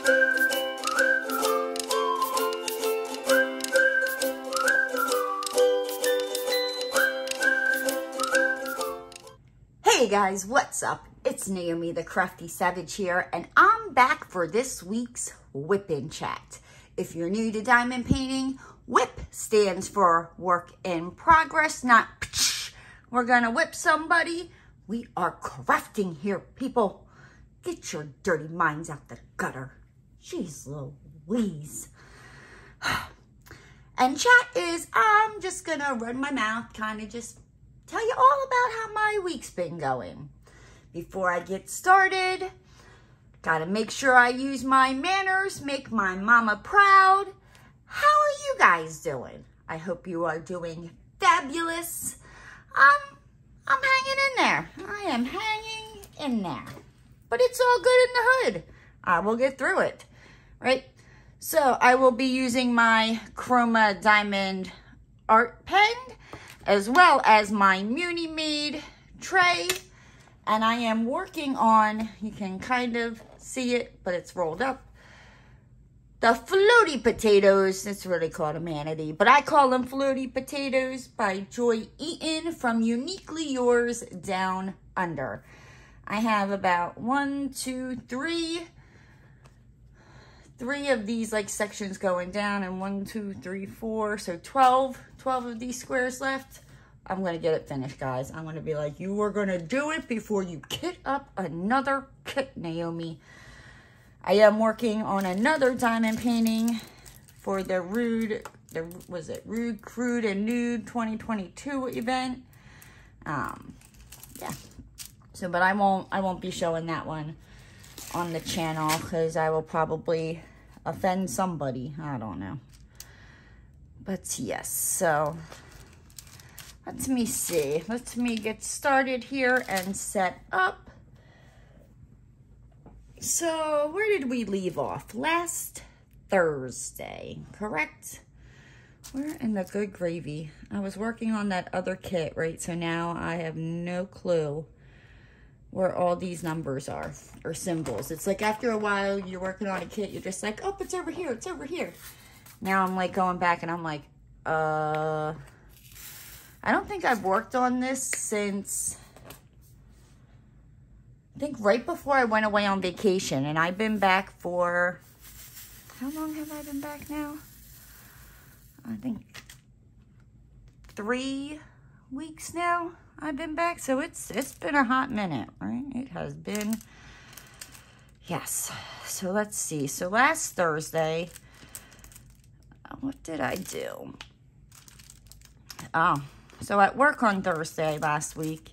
Hey guys, what's up? It's Naomi the Crafty Savage here, and I'm back for this week's Wip Chat. If you're new to diamond painting, WIP stands for work in progress, not we're gonna whip somebody. We are crafting here, people. Get your dirty minds out the gutter. Jeez Louise. And chat is, I'm just gonna run my mouth, kind of just tell you all about how my week's been going. Before I get started, gotta make sure I use my manners, make my mama proud. How are you guys doing? I hope you are doing fabulous. I'm hanging in there. I am hanging in there. But it's all good in the hood. I will get through it, right? So I will be using my Chroma Diamond Art Pen, as well as my Munimade tray. And I am working on, you can kind of see it, but it's rolled up, the floaty potatoes. It's really called a manatee, but I call them floaty potatoes, by Joy Eaton from Uniquely Yours Down Under. I have about three of these like sections going down, and 1, 2, 3, 4, so 12 of these squares left. I'm going to get it finished, guys. I'm going to be like, you are going to do it before you kit up another kit, Naomi. I am working on another diamond painting for the Rude, Crude and Nude 2022 event. Yeah. So, but I won't be showing that one on the channel because I will probably offend somebody. I don't know. But yes, so let me see. Let me get started here and set up. So where did we leave off? Last Thursday, correct? We're in the good gravy. I was working on that other kit, right? So now I have no clue where all these numbers are, or symbols. It's like after a while you're working on a kit, you're just like, oh, it's over here, it's over here. Now I'm like going back and I'm like, I don't think I've worked on this since, I think right before I went away on vacation. And I've been back for, how long have I been back now? I think 3 weeks now I've been back. So it's been a hot minute, right? It has been, yes. So let's see. So last Thursday, what did I do? Oh, so at work on Thursday last week,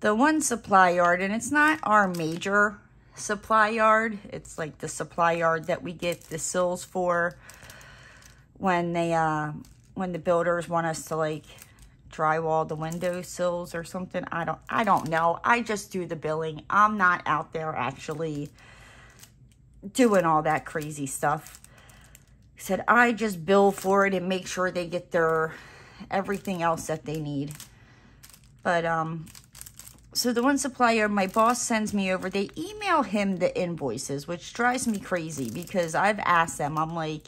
the one supply yard, and it's not our major supply yard. It's like the supply yard that we get the sills for when they, when the builders want us to like drywall the window sills or something. I don't know. I just do the billing. I'm not out there actually doing all that crazy stuff. Said I just bill for it and make sure they get their everything else that they need. But so the one supplier my boss sends me over, they email him the invoices, which drives me crazy because I've asked them, I'm like,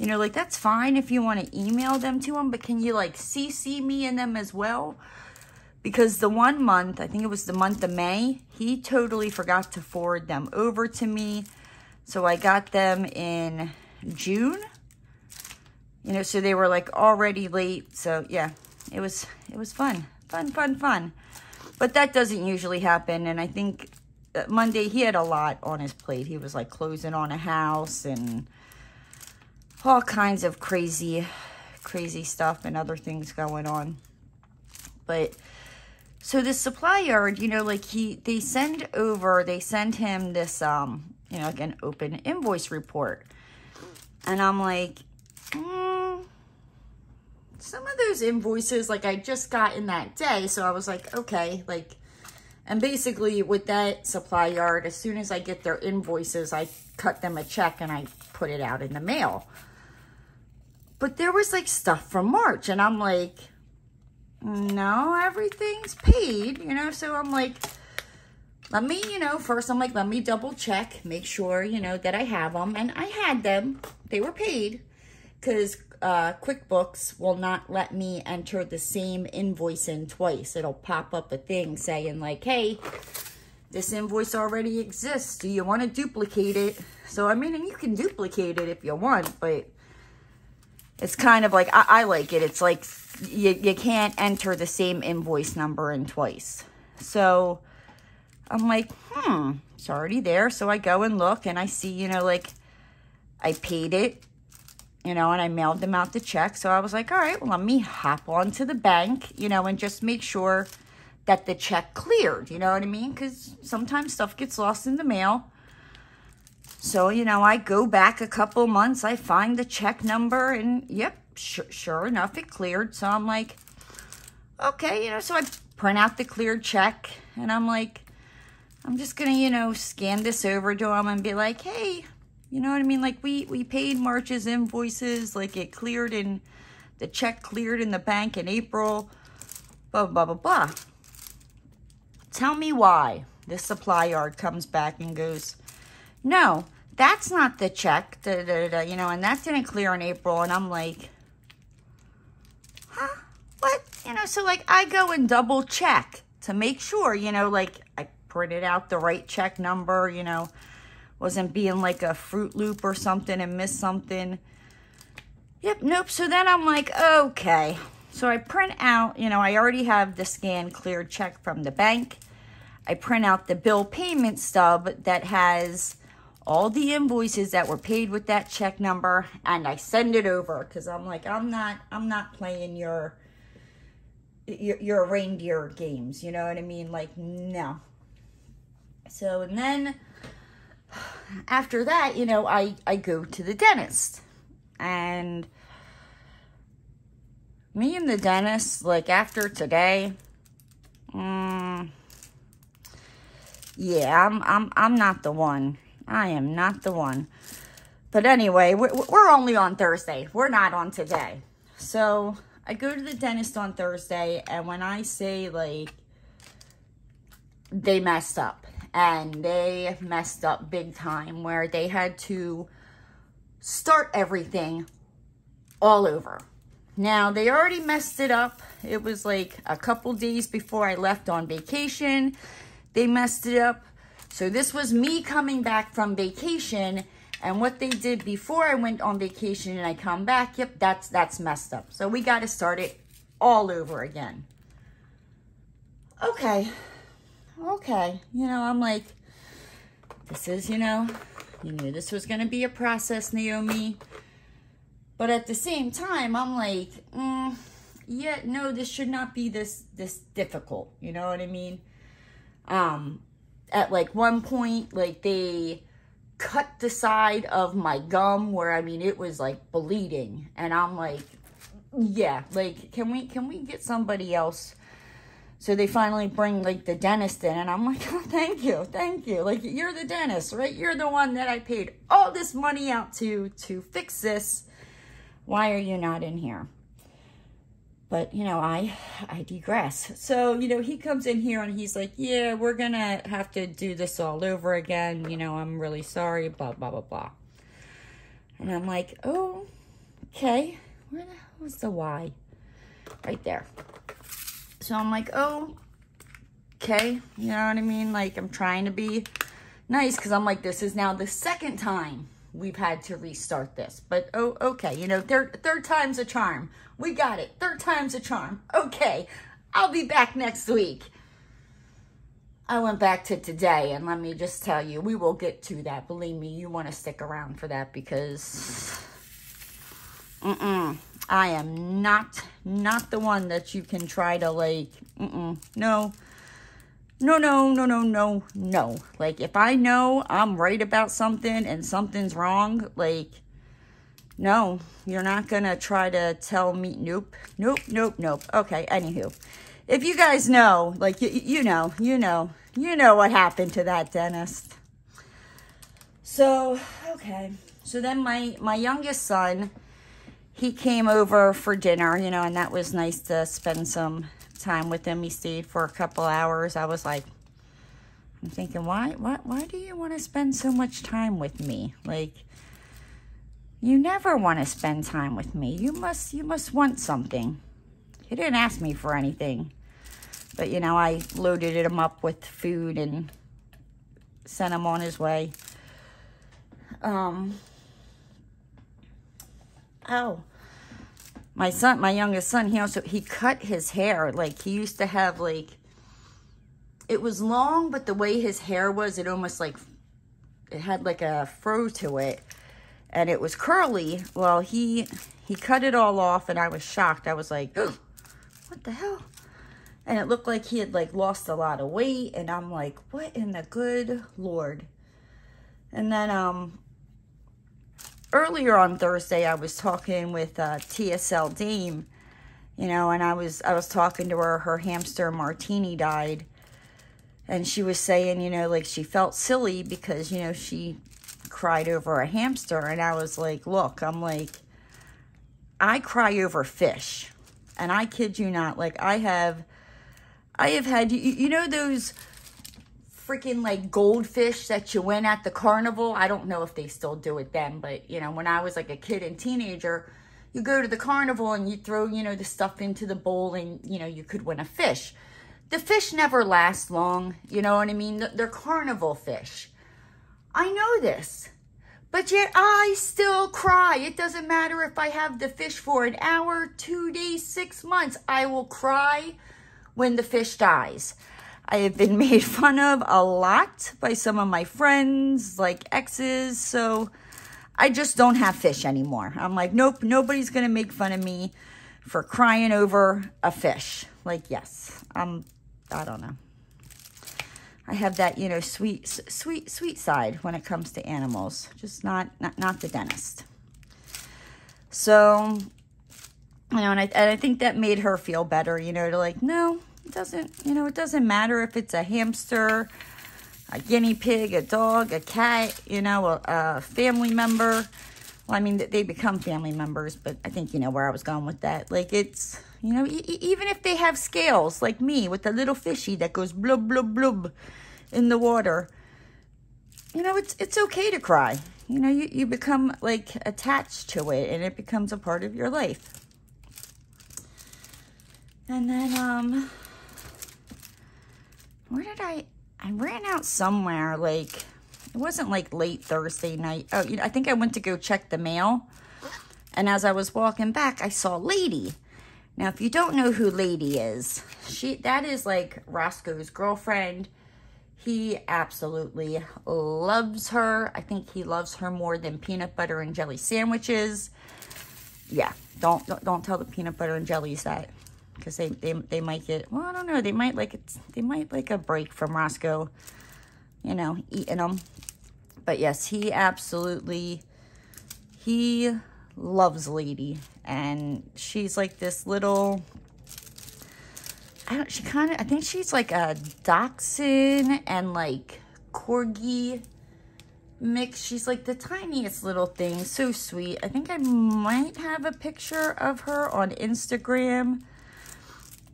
you know, like that's fine if you want to email them to him, but can you like CC me in them as well? Because the one month, I think it was the month of May, he totally forgot to forward them over to me. So I got them in June, you know, so they were like already late. So yeah, it was fun. But that doesn't usually happen. And I think Monday he had a lot on his plate. He was like closing on a house and all kinds of crazy stuff and other things going on. But so the supply yard, you know, like they send him this, you know, like an open invoice report. And I'm like, some of those invoices, like I just got in that day. So I was like, okay, like, and basically with that supply yard, as soon as I get their invoices, I cut them a check and I put it out in the mail. But there was like stuff from March and I'm like, no, everything's paid, you know? So I'm like, let me, you know, first I'm like, let me double check, make sure, you know, that I have them. And I had them. They were paid because QuickBooks will not let me enter the same invoice in twice. It'll pop up a thing saying like, hey, this invoice already exists. Do you want to duplicate it? So, I mean, and you can duplicate it if you want, but it's kind of like, I like it. It's like you can't enter the same invoice number in twice. So I'm like, it's already there. So I go and look and I see, you know, like I paid it, you know, and I mailed them out the check. So I was like, all right, well, let me hop on to the bank, you know, and just make sure that the check cleared, you know what I mean? Because sometimes stuff gets lost in the mail. So, you know, I go back a couple months, I find the check number, and yep, sure enough, it cleared. So I'm like, okay, you know, so I print out the cleared check, and I'm like, I'm just going to, you know, scan this over to them and be like, hey, you know what I mean? Like, we paid March's invoices, like it cleared in, the check cleared in the bank in April, blah, blah, blah, blah. Tell me why. This supply yard comes back and goes, no, that's not the check, you know, and that didn't clear in April. And I'm like, huh, what? You know, so like I go and double check to make sure, you know, like I printed out the right check number, you know, wasn't being like a Fruit Loop or something and missed something. Yep, nope. So then I'm like, okay. So I print out, you know, I already have the scanned cleared check from the bank. I print out the bill payment stub that has all the invoices that were paid with that check number, and I send it over because I'm like, I'm not playing your reindeer games, you know what I mean? Like, no. So, and then after that, you know, I go to the dentist, and me and the dentist, like after today, yeah, I'm not the one. I am not the one. But anyway, we're only on Thursday. We're not on today. So I go to the dentist on Thursday, and when I say, like, they messed up, and they messed up big time, where they had to start everything all over. Now, they already messed it up. It was like a couple days before I left on vacation. They messed it up. So this was me coming back from vacation, and what they did before I went on vacation and I come back, yep, that's messed up. So we got to start it all over again. Okay. You know, I'm like, this is, you know, you knew this was going to be a process, Naomi. But at the same time, I'm like, yeah, no, this should not be this difficult. You know what I mean? At like one point, like they cut the side of my gum where, I mean, it was like bleeding. And I'm like, yeah, like, can we get somebody else? So they finally bring like the dentist in, and I'm like, oh, thank you. Like, you're the dentist, right? You're the one that I paid all this money out to fix this. Why are you not in here? But, you know, I digress. So, you know, he comes in here and he's like, yeah, we're going to have to do this all over again. You know, I'm really sorry, blah, blah, blah, blah. And I'm like, oh, okay. Where the hell is the Y? Right there. So I'm like, oh, okay. You know what I mean? Like, I'm trying to be nice because I'm like, this is now the second time we've had to restart this. But, oh, okay. You know, third time's a charm. We got it. Third time's a charm. Okay. I'll be back next week. I went back to today, and let me just tell you, we will get to that. Believe me, you want to stick around for that because I am not the one that you can try to, like, no. Like, if I know I'm right about something and something's wrong, like, no, you're not going to try to tell me, nope. Okay, anywho, if you guys know, like, you know what happened to that dentist. So, okay. So then my youngest son, he came over for dinner, you know, and that was nice to spend some time with him. He stayed for a couple hours. I was like, I'm thinking, why do you want to spend so much time with me? Like, you never want to spend time with me. You must want something. He didn't ask me for anything. But, you know, I loaded him up with food and sent him on his way. Oh, my youngest son, he cut his hair. Like, he used to have, like, it was long, but the way his hair was, it almost like, it had like a fro to it. And it was curly. Well, he cut it all off, and I was shocked. I was like, oh, what the hell? And it looked like he had, like, lost a lot of weight. And I'm like, what in the good Lord? And then, earlier on Thursday, I was talking with TSL Dame, you know, and I was talking to her. Her hamster Martini died. And she was saying, you know, like, she felt silly because, you know, she cried over a hamster. And I was like, look, I'm like, I cry over fish. And I kid you not, like, I have had, you know, those freaking, like, goldfish that you win at the carnival? I don't know if they still do it then, but, you know, when I was, like, a kid and teenager, you go to the carnival and you throw, you know, the stuff into the bowl and, you know, you could win a fish. The fish never last long, you know what I mean? They're carnival fish. I know this, but yet I still cry. It doesn't matter if I have the fish for an hour, 2 days, 6 months. I will cry when the fish dies. I have been made fun of a lot by some of my friends, like exes, so I just don't have fish anymore. I'm like, nope, nobody's going to make fun of me for crying over a fish. Like, yes, I don't know. I have that, you know, sweet side when it comes to animals. Just not the dentist. So, you know, and I think that made her feel better, you know, to like, no, it doesn't, you know, it doesn't matter if it's a hamster, a guinea pig, a dog, a cat, you know, a family member. Well, I mean, they become family members, but I think you know where I was going with that. Like, it's, you know, even if they have scales, like me, with the little fishy that goes blub, blub, blub in the water, you know, it's okay to cry. You know, you become, like, attached to it, and it becomes a part of your life. And then, where did I ran out somewhere, like, it wasn't, like, late Thursday night. Oh, you know, I think I went to go check the mail, and as I was walking back, I saw Lady. Now, if you don't know who Lady is, that is, like, Roscoe's girlfriend. He absolutely loves her. I think he loves her more than peanut butter and jelly sandwiches. Yeah, don't tell the peanut butter and jellies that, because they might get, well, I don't know, they might like a break from Roscoe, you know, eating them. But yes, he loves Lady, and she's like this little, I think she's like a dachshund and like corgi mix. She's like the tiniest little thing, so sweet. I think I might have a picture of her on Instagram,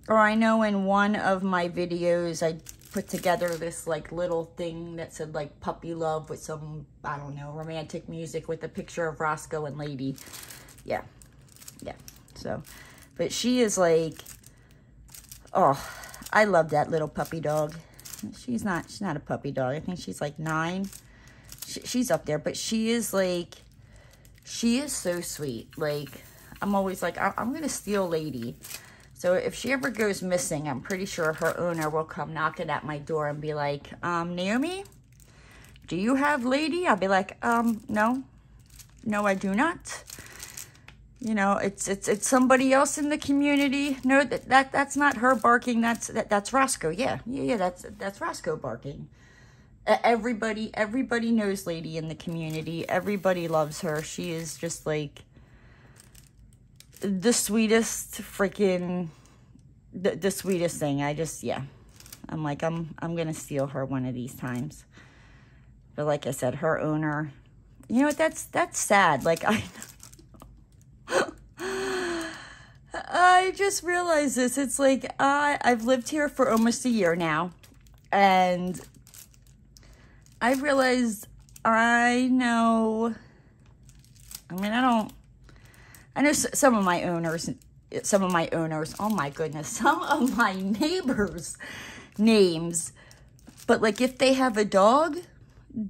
or I know in one of my videos I put together this like little thing that said like puppy love with some, I don't know, romantic music with a picture of Roscoe and Lady. Yeah. So, but she is like, oh, I love that little puppy dog. She's not a puppy dog. I think she's like 9. She's up there, but she is like, she is so sweet. Like, I'm always like, I'm going to steal Lady. So if she ever goes missing, I'm pretty sure her owner will come knocking at my door and be like, Naomi, do you have Lady? I'll be like, no, I do not. You know, it's somebody else in the community. No, that's not her barking. That's Roscoe. Yeah, that's Roscoe barking. Everybody knows Lady in the community. Everybody loves her. She is just like the sweetest freaking, the sweetest thing. I'm like, I'm gonna steal her one of these times. But like I said, her owner, you know what, that's sad. Like, I just realized this. It's like, I've lived here for almost a year now, and I realized I know, I mean, I know some of my owners, oh my goodness, some of my neighbors' names, but like if they have a dog,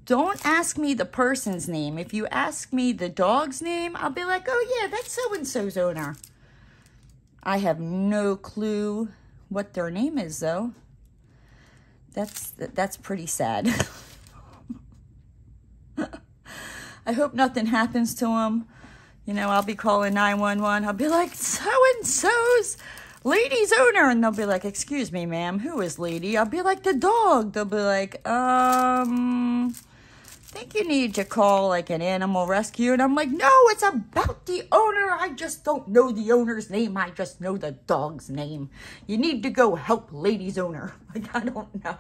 don't ask me the person's name. If you ask me the dog's name, I'll be like, oh yeah, that's so-and-so's owner. I have no clue what their name is though. That's pretty sad. I hope nothing happens to them. You know, I'll be calling 911. I'll be like, so-and-so's lady's owner. And they'll be like, excuse me, ma'am, who is lady? I'll be like, the dog. They'll be like, I think you need to call like an animal rescue. And I'm like, no, it's about the owner. I just don't know the owner's name. I just know the dog's name. You need to go help lady's owner. Like, I don't know.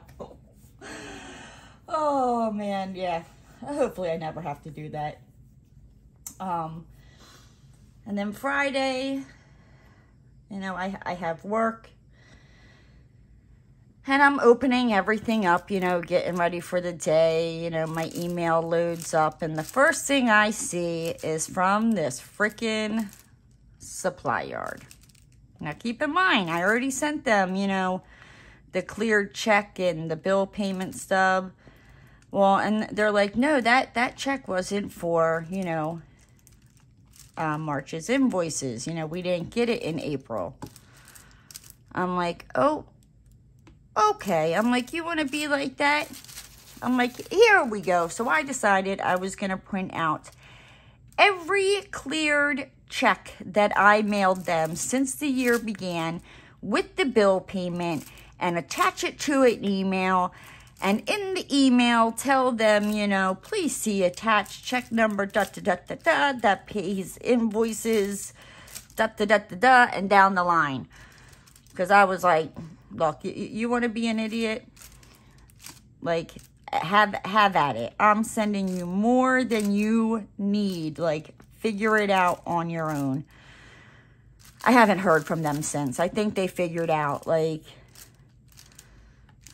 Oh, man, yeah. Hopefully I never have to do that. And then Friday, you know, I have work. And I'm opening everything up, you know, getting ready for the day. You know, my email loads up. And the first thing I see is from this freaking supply yard. Now, keep in mind, I already sent them, you know, the cleared check and the bill payment stub. Well, and they're like, no, that check wasn't for, you know, March's invoices. You know, we didn't get it in April. I'm like, oh, okay. I'm like, you want to be like that? I'm like, here we go. So I decided I was going to print out every cleared check that I mailed them since the year began with the bill payment and attach it to an email. And in the email, tell them, you know, please see attached check number, that pays invoices, and down the line. Because I was like, look, you want to be an idiot? Like, have at it. I'm sending you more than you need. Like, figure it out on your own. I haven't heard from them since. I think they figured out, like,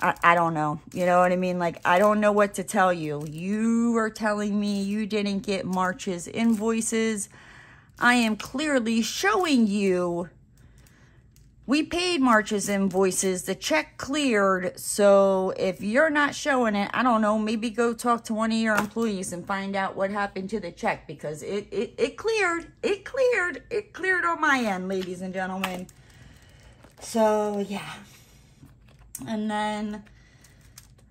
I don't know. You know what I mean? Like, I don't know what to tell you. You are telling me you didn't get March's invoices. I am clearly showing you we paid March's invoices. The check cleared. So if you're not showing it, I don't know, maybe go talk to one of your employees and find out what happened to the check, because it cleared. It cleared. It cleared on my end, ladies and gentlemen. So, yeah. And then,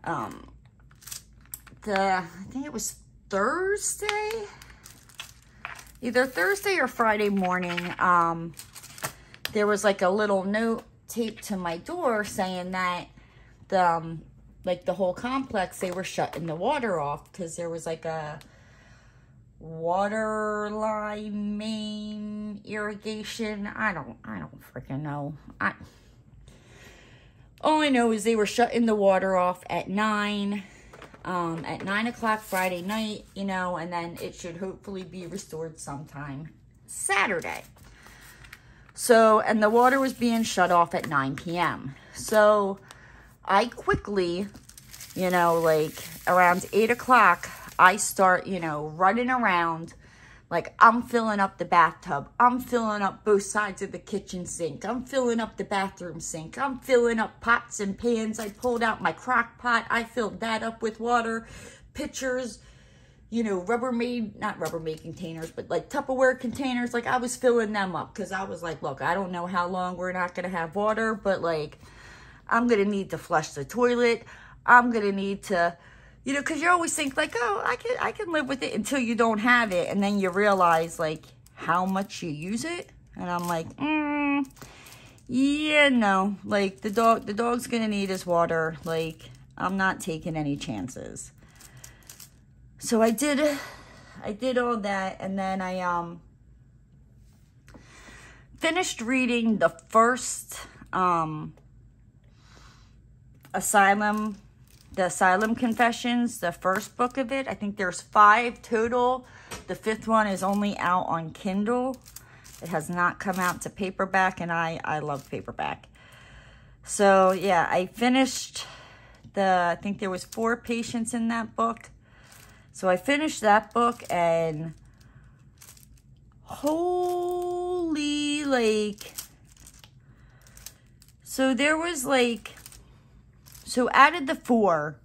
I think it was Thursday, either Thursday or Friday morning, there was like a little note taped to my door saying that like the whole complex, they were shutting the water off because there was like a water line main irrigation. I don't freaking know. All I know is they were shutting the water off at 9 o'clock Friday night, you know, and then it should hopefully be restored sometime Saturday. So, and the water was being shut off at 9 p.m. So I quickly, you know, like around 8 o'clock, I start, you know, running around. Like, I'm filling up the bathtub. I'm filling up both sides of the kitchen sink. I'm filling up the bathroom sink. I'm filling up pots and pans. I pulled out my crock pot. I filled that up with water. Pitchers, you know, not Rubbermaid containers, but like Tupperware containers. Like, I was filling them up because I was like, look, I don't know how long we're not going to have water, but like, I'm going to need to flush the toilet. I'm going to need to... You know, because you always think like, oh, I can live with it until you don't have it. And then you realize like how much you use it. And I'm like, yeah, no. Like the dog's going to need his water. Like, I'm not taking any chances. So I did all that. And then I finished reading the first The Asylum Confessions, the first book of it. I think there's 5 total. The 5th one is only out on Kindle. It has not come out to paperback, and I love paperback. So, yeah, I finished I think there was 4 patients in that book. So I finished that book, and holy, like, so there was like, so out of the 4,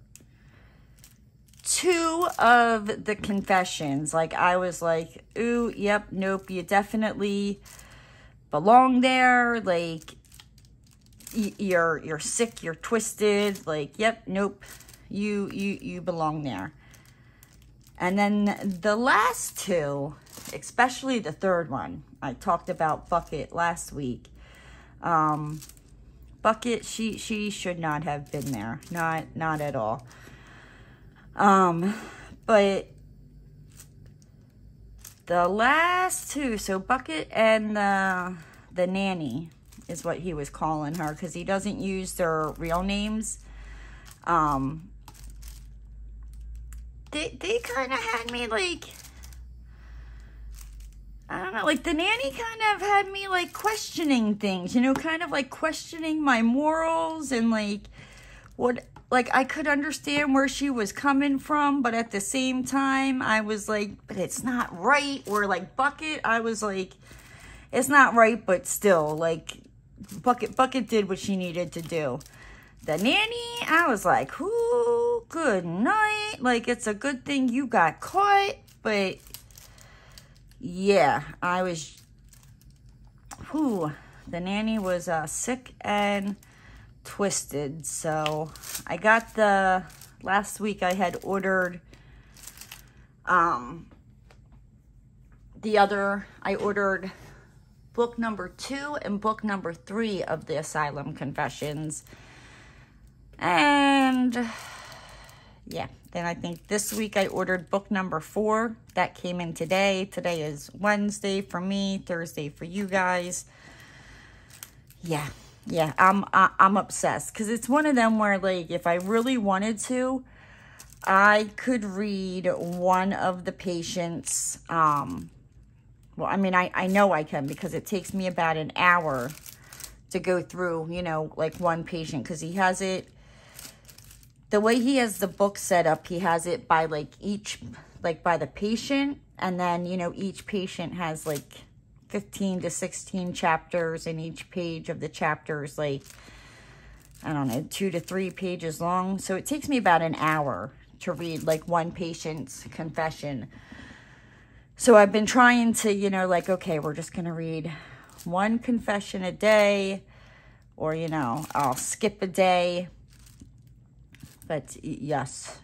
2 of the confessions, like, I was like, ooh, yep, nope, you definitely belong there. Like, you're sick, you're twisted. Like, yep, nope, you belong there. And then the last 2, especially the 3rd one, I talked about Bucket last week. Bucket, she should not have been there, not at all. But the last 2, so Bucket and the nanny is what he was calling her, because he doesn't use their real names. They kind of had me like, I don't know, like the nanny kind of had me like questioning things, you know, kind of like questioning my morals and like what, like I could understand where she was coming from, but at the same time I was like, but it's not right. Or like Bucket, I was like, it's not right, but still, like Bucket did what she needed to do. The nanny, I was like, ooh, good night. Like, it's a good thing you got caught. But yeah, I was, whew, the nanny was sick and twisted. So I got last week I had ordered I ordered book number 2 and book number 3 of the Asylum Confessions. And yeah, then I think this week I ordered book number 4. That came in today. Today is Wednesday for me, Thursday for you guys. Yeah, I'm obsessed, because it's one of them where, like, if I really wanted to, I could read one of the patients. Well, I mean, I know I can, because it takes me about an hour to go through, you know, like one patient, because he has it, the way he has the book set up, he has it by like each, like by the patient, and then, you know, each patient has like 15 to 16 chapters, and each page of the chapter is like, I don't know, 2 to 3 pages long. So it takes me about an hour to read like one patient's confession. So I've been trying to, you know, like, okay, we're just going to read one confession a day, or, you know, I'll skip a day. But yes.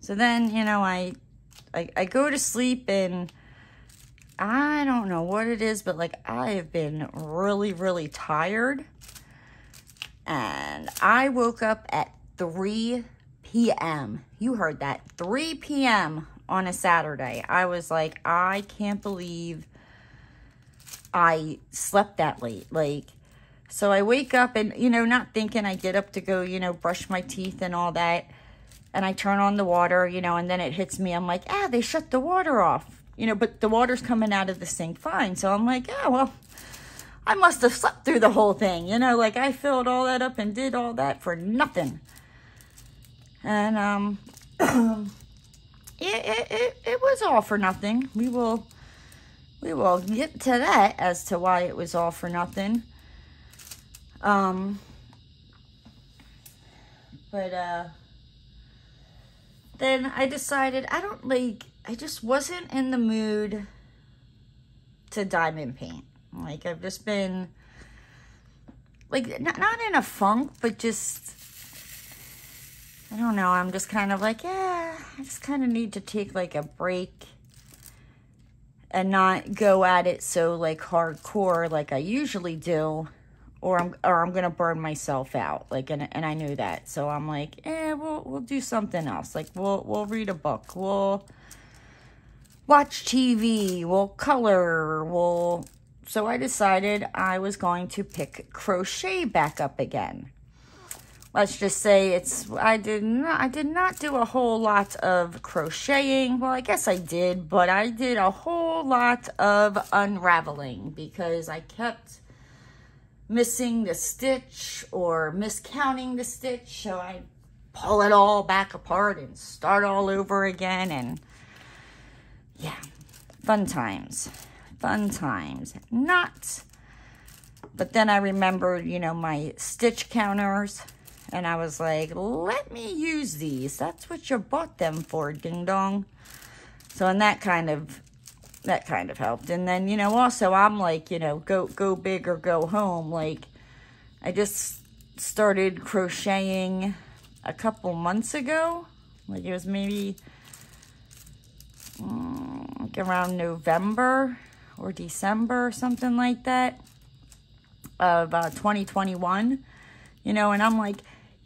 So then, you know, I go to sleep, and I don't know what it is, but like I have been really, really tired. And I woke up at 3 p.m. You heard that, 3 p.m. on a Saturday. I was like, I can't believe I slept that late. Like, so I wake up and, you know, not thinking, I get up to go, you know, brush my teeth and all that. And I turn on the water, you know, and then it hits me. I'm like, they shut the water off, you know, but the water's coming out of the sink fine. So I'm like, well, I must have slept through the whole thing. You know, like I filled all that up and did all that for nothing. And, it was all for nothing. We will get to that as to why it was all for nothing. Then I decided I just wasn't in the mood to diamond paint. Like, I've just been, like, not in a funk, but just, I don't know, I'm just kind of like, I just kind of need to take, like, a break and not go at it so, like, hardcore like I usually do. Or I'm gonna burn myself out, like, and I knew that, so I'm like, we'll do something else. Like, we'll read a book, we'll watch TV, we'll color, So I decided I was going to pick crochet back up again. Let's just say I did not do a whole lot of crocheting. Well, I guess I did, but I did a whole lot of unraveling, because I kept missing the stitch or miscounting the stitch. So I pull it all back apart and start all over again. And yeah, fun times. Fun times. Not. But then I remembered, you know, my stitch counters. And I was like, let me use these. That's what you bought them for, ding dong. So, and that kind of helped. And then, you know, also I'm like, you know, go big or go home. Like, I just started crocheting a couple months ago. Like, it was maybe like around November or December or something like that of 2021. You know, and I'm like,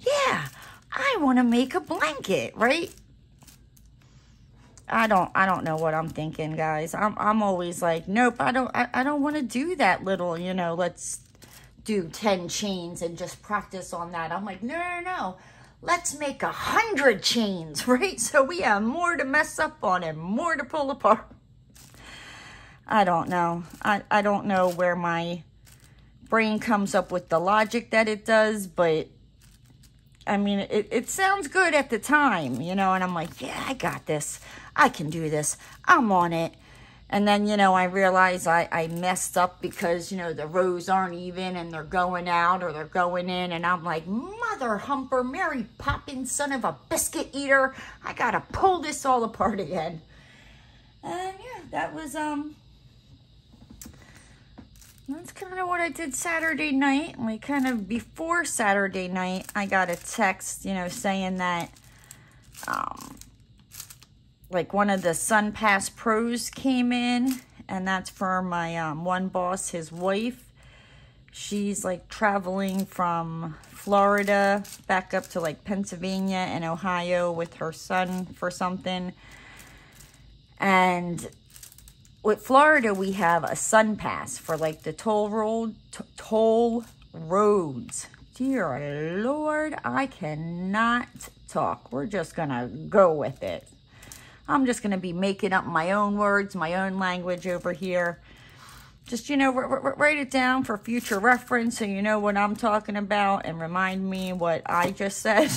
yeah, I want to make a blanket, right? I don't know what I'm thinking, guys. I'm always like, nope, I don't want to do that little, you know, let's do 10 chains and just practice on that. I'm like, no. Let's make 100 chains, right? So we have more to mess up on and more to pull apart. I don't know. I don't know where my brain comes up with the logic that it does, but I mean, it sounds good at the time, you know, and I'm like, yeah, I got this. I can do this. I'm on it. And then, you know, I realize I messed up because, you know, the rows aren't even and they're going out or they're going in. And I'm like, mother humper, Mary Poppins, son of a biscuit eater. I got to pull this all apart again. And yeah, that was, that's kind of what I did Saturday night. Like, kind of before Saturday night, I got a text, you know, saying that, like, one of the Sun Pass Pros came in, and that's for my one boss, his wife. She's, like, traveling from Florida back up to, like, Pennsylvania and Ohio with her son for something. And with Florida, we have a Sun Pass for, like, the toll roads. Dear Lord, I cannot talk. We're just going to go with it. I'm just going to be making up my own words, my own language over here. Just, you know, write it down for future reference so you know what I'm talking about and remind me what I just said.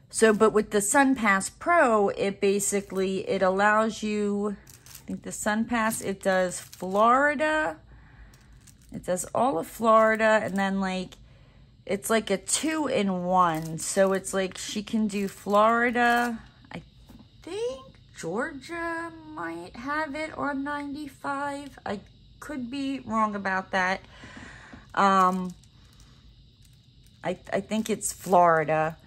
So, but with the Sun Pass Pro, it basically, it allows you, I think the Sun Pass, it does Florida. It does all of Florida, and then, like, it's like a 2-in-1. So it's like she can do Florida. I think Georgia might have it on 95. I could be wrong about that. I think it's Florida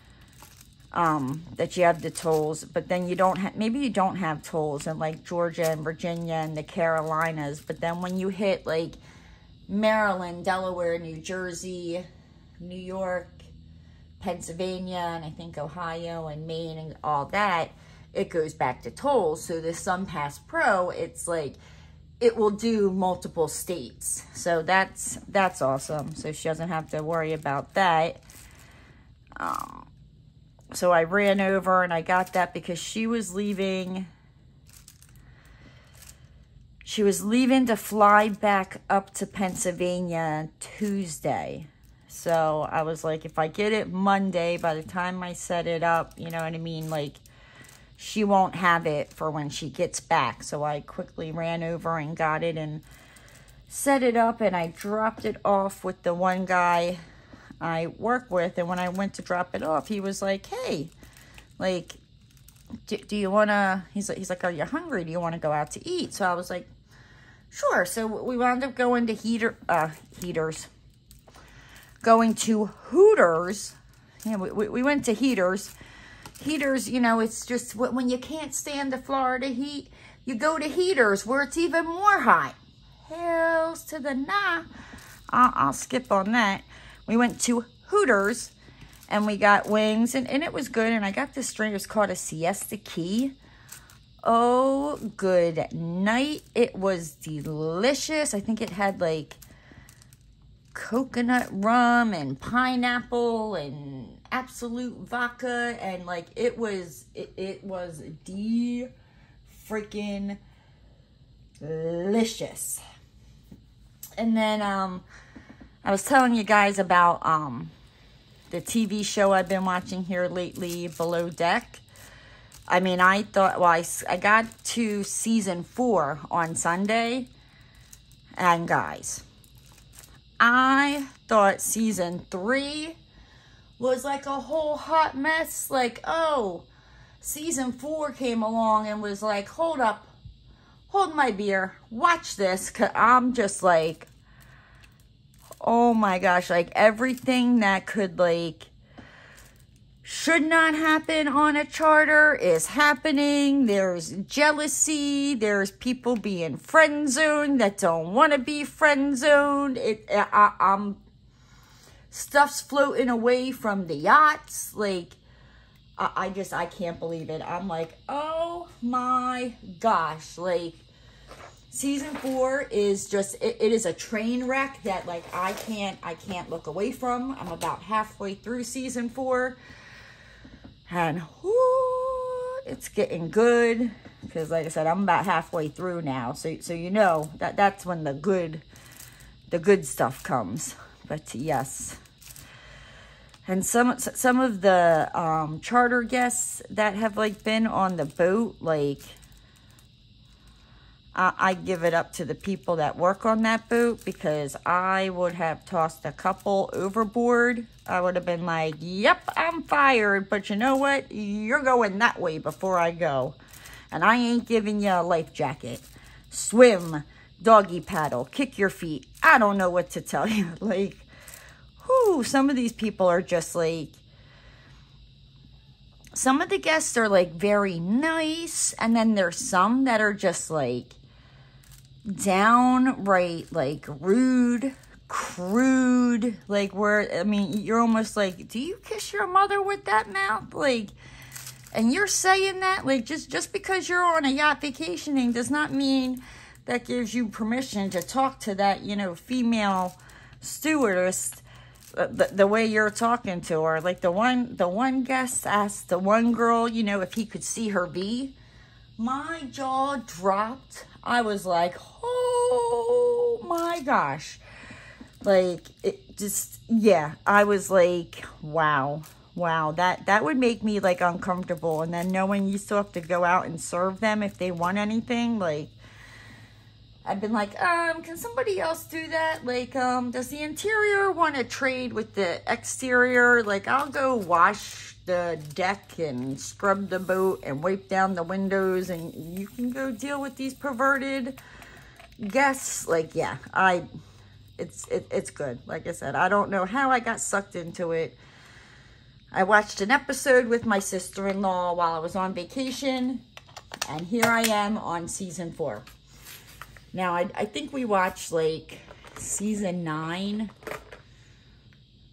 that you have the tolls, but then you don't have, maybe you don't have tolls in like Georgia and Virginia and the Carolinas. But then when you hit like Maryland, Delaware, New Jersey, New York, Pennsylvania, and I think Ohio and Maine and all that, it goes back to tolls. So the Sun Pass Pro, it's like, it will do multiple states. So that's awesome. So she doesn't have to worry about that. So I ran over and I got that because she was leaving to fly back up to Pennsylvania Tuesday. So I was like, if I get it Monday, by the time I set it up, you know what I mean? Like, she won't have it for when she gets back. So I quickly ran over and got it and set it up. And I dropped it off with the one guy I work with. And when I went to drop it off, he was like, hey, like, do you want to, he's like, are you hungry? Do you want to go out to eat? So I was like, sure. So we wound up going to going to Hooters. Yeah, we went to Heaters. Heaters, you know, it's just when you can't stand the Florida heat, you go to Heaters where it's even more hot. Hells to the nah. I'll skip on that. We went to Hooters and we got wings and it was good. And I got this drink. It was called a Siesta Key. Oh, good night. It was delicious. I think it had like coconut rum and pineapple and absolute vodka, and like it was de freaking delicious. And then I was telling you guys about the TV show I've been watching here lately, Below Deck. I mean, I thought, well, I got to season 4 on Sunday. And guys, I thought season 3 was like a whole hot mess. Like, oh, season 4 came along and was like, hold up, hold my beer, watch this. 'Cause I'm just like, oh my gosh, like everything that could like, should not happen on a charter is happening. There's jealousy. There's people being friend zoned that don't want to be friend zoned. Stuff's floating away from the yachts. Like, I can't believe it. I'm like, oh my gosh. Like, season 4 is just, it is a train wreck that like, I can't look away from. I'm about halfway through season 4. And whoo, it's getting good. Because like I said, I'm about halfway through now. So you know, that's when the good stuff comes. But yes. And some of the charter guests that have like been on the boat, like I give it up to the people that work on that boat, because I would have tossed a couple overboard. I would have been like, yep, I'm fired, but you know what? You're going that way before I go. And I ain't giving you a life jacket. Swim, doggy paddle, kick your feet. I don't know what to tell you. Like, whew, some of these people are just like, some of the guests are like very nice. And then there's some that are just like downright like rude, crude, like where, I mean, you're almost like, do you kiss your mother with that mouth? Like, and you're saying that, like, just because you're on a yacht vacationing does not mean that gives you permission to talk to that, you know, female stewardess the way you're talking to her. Like the one guest asked the one girl, you know, if he could see her V. My jaw dropped. I was like, oh my gosh. Like, it just, yeah, I was like, wow, that would make me like uncomfortable. And then knowing you still have to go out and serve them if they want anything, like, I've been like, can somebody else do that? Like, does the interior want to trade with the exterior? Like, I'll go wash the deck and scrub the boat and wipe down the windows, and you can go deal with these perverted guests. Like, yeah, it's good. Like I said, I don't know how I got sucked into it. I watched an episode with my sister-in-law while I was on vacation, and here I am on season 4. Now, I think we watched like season 9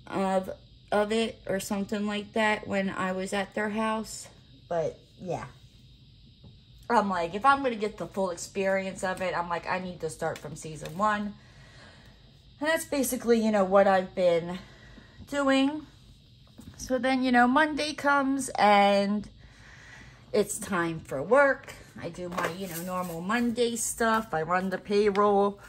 of it or something like that when I was at their house. But yeah, I'm like, if I'm going to get the full experience of it, I'm like, I need to start from season 1. And that's basically, you know, what I've been doing. So then, you know, Monday comes and it's time for work. I do my, you know, normal Monday stuff. I run the payroll,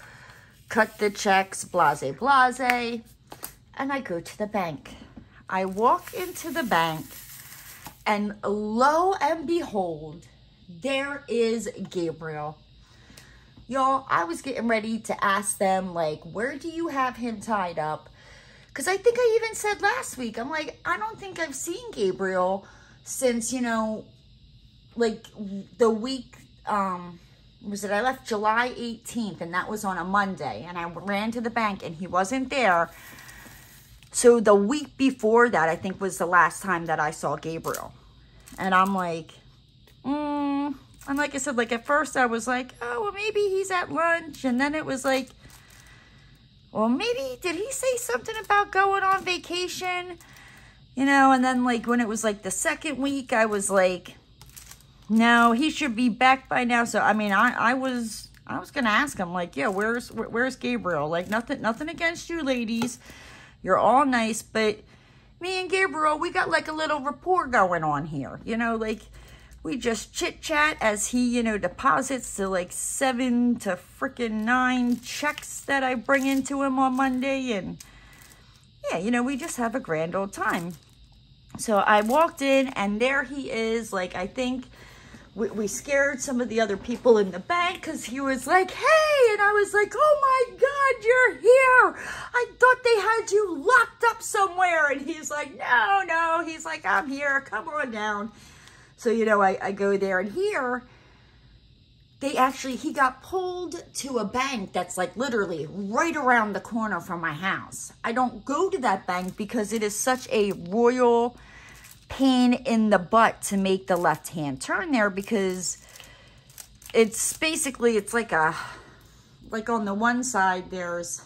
cut the checks, blase, blase, and I go to the bank. I walk into the bank, and lo and behold, there is Gabriel. Y'all, I was getting ready to ask them, like, where do you have him tied up? Because I think I even said last week, I'm like, I don't think I've seen Gabriel since, you know, like the week, I left July 18th, and that was on a Monday, and I ran to the bank and he wasn't there. So the week before that, I think, was the last time that I saw Gabriel. And I'm like, and like I said, like at first I was like, oh, well, maybe he's at lunch. And then it was like, well, maybe, did he say something about going on vacation? You know, and then like when it was like the second week, I was like, no, he should be back by now. So, I mean, I was going to ask him, like, yeah, where's Gabriel? Like, nothing against you ladies. You're all nice, but me and Gabriel, we got like a little rapport going on here. You know, like, we just chit chat as he, you know, deposits the like 7 to freaking 9 checks that I bring into him on Monday. And yeah, you know, we just have a grand old time. So I walked in and there he is. Like, I think we scared some of the other people in the bank because he was like, hey, and I was like, oh my God, you're here. I thought they had you locked up somewhere. And he's like, no, he's like, I'm here, come on down. So, you know, I go there, and here, he got pulled to a bank that's like literally right around the corner from my house. I don't go to that bank because it is such a royal pain in the butt to make the left-hand turn there, because it's basically, it's like on the one side, there's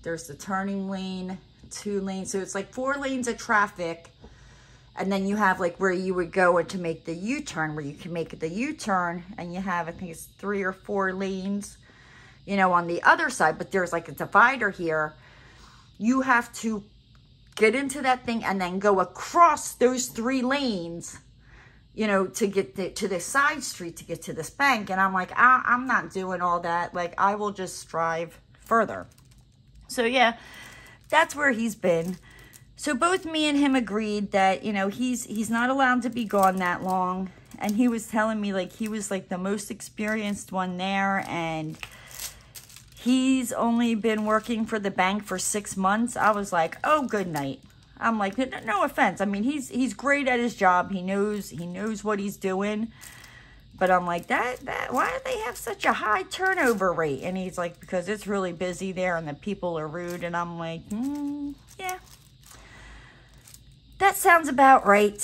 the turning lane, 2 lanes. So it's like 4 lanes of traffic. And then you have like where you would go to make the U-turn, where you can make the U-turn, and you have, I think it's 3 or 4 lanes, you know, on the other side. But there's like a divider here. You have to get into that thing and then go across those 3 lanes, you know, to get to this side street to get to this bank. And I'm like, I'm not doing all that. Like, I will just drive further. So yeah, that's where he's been. So both me and him agreed that, you know, he's not allowed to be gone that long. And he was telling me, like, he was like the most experienced one there, and he's only been working for the bank for 6 months. I was like, oh, good night. I'm like, no offense. I mean, he's great at his job. He knows what he's doing. But I'm like, why do they have such a high turnover rate? And he's like, because it's really busy there and the people are rude. And I'm like, yeah. That sounds about right.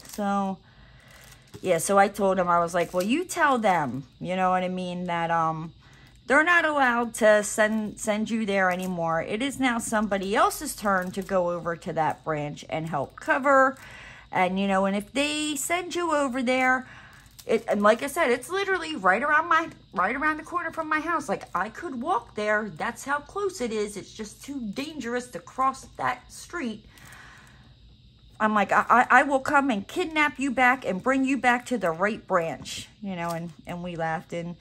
So, yeah, so I told him, I was like, well, you tell them, you know what I mean, that they're not allowed to send you there anymore. It is now somebody else's turn to go over to that branch and help cover. And, you know, and if they send you over there, and like I said, it's literally right around the corner from my house. Like, I could walk there. That's how close it is. It's just too dangerous to cross that street. I'm like, I will come and kidnap you back and bring you back to the right branch, you know, and we laughed. And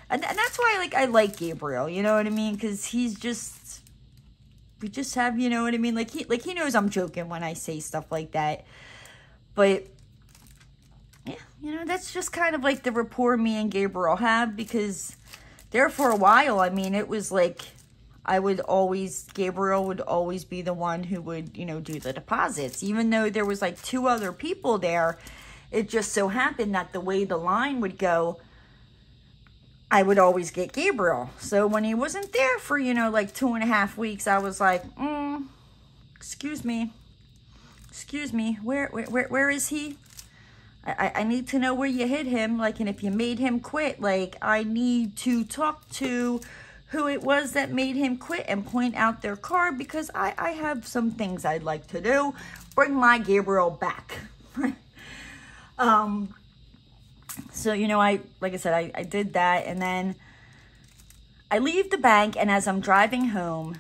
that's why, I like Gabriel, you know what I mean? Because we just have, you know what I mean? Like he knows I'm joking when I say stuff like that. But, yeah, you know, that's just kind of like the rapport me and Gabriel have, because there for a while, I mean, it was like, Gabriel would always be the one who would, you know, do the deposits. Even though there was like 2 other people there, it just so happened that the way the line would go, I would always get Gabriel. So when he wasn't there for, you know, like 2.5 weeks, I was like, excuse me, where is he? I need to know where you hid him. Like, and if you made him quit, like, I need to talk to who it was that made him quit and point out their card, because I have some things I'd like to do. Bring my Gabriel back. So, you know, like I said, I did that, and then I leave the bank, and as I'm driving home,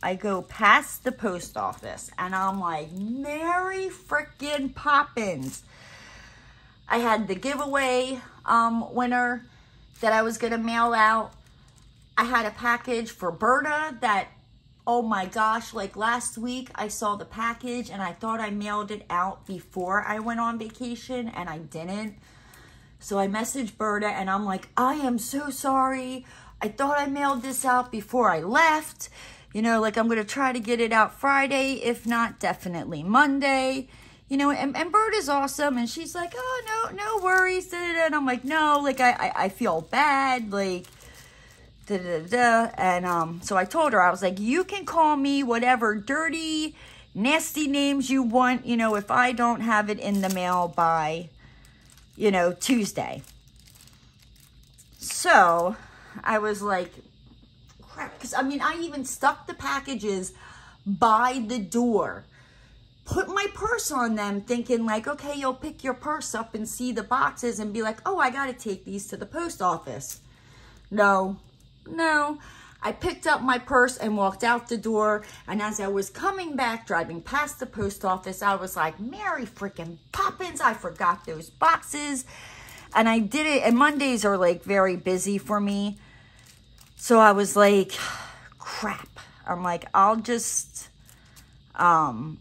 I go past the post office, and I'm like, Mary frickin' Poppins. I had the giveaway winner that I was going to mail out. I had a package for Berta that, oh my gosh, like last week I saw the package and I thought I mailed it out before I went on vacation, and I didn't. So I messaged Berta and I'm like, I am so sorry. I thought I mailed this out before I left. You know, like, I'm going to try to get it out Friday. If not, definitely Monday. You know, and Berta's awesome. And she's like, oh, no worries. And I'm like, no, like, I feel bad. Like, and so I told her, I was like, you can call me whatever dirty, nasty names you want, you know, if I don't have it in the mail by, you know, Tuesday. So I was like, crap, because I mean, I even stuck the packages by the door, put my purse on them, thinking like, okay, you'll pick your purse up and see the boxes and be like, oh, I got to take these to the post office. No, I picked up my purse and walked out the door. And as I was coming back, driving past the post office, I was like, Mary freaking Poppins, I forgot those boxes. And I did it. And Mondays are like very busy for me. So I was like, crap. I'm like, I'll just, like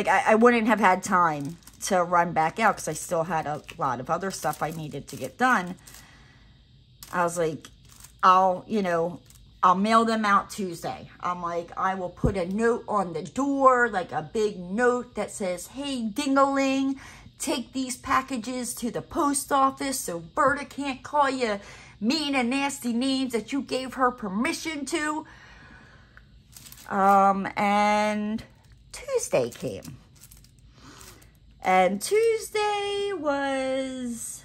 I wouldn't have had time to run back out because I still had a lot of other stuff I needed to get done. I was like, I'll mail them out Tuesday. I'm like, I will put a note on the door, like a big note that says, hey, ding-a-ling, take these packages to the post office so Berta can't call you mean and nasty names that you gave her permission to. And Tuesday came. And Tuesday was,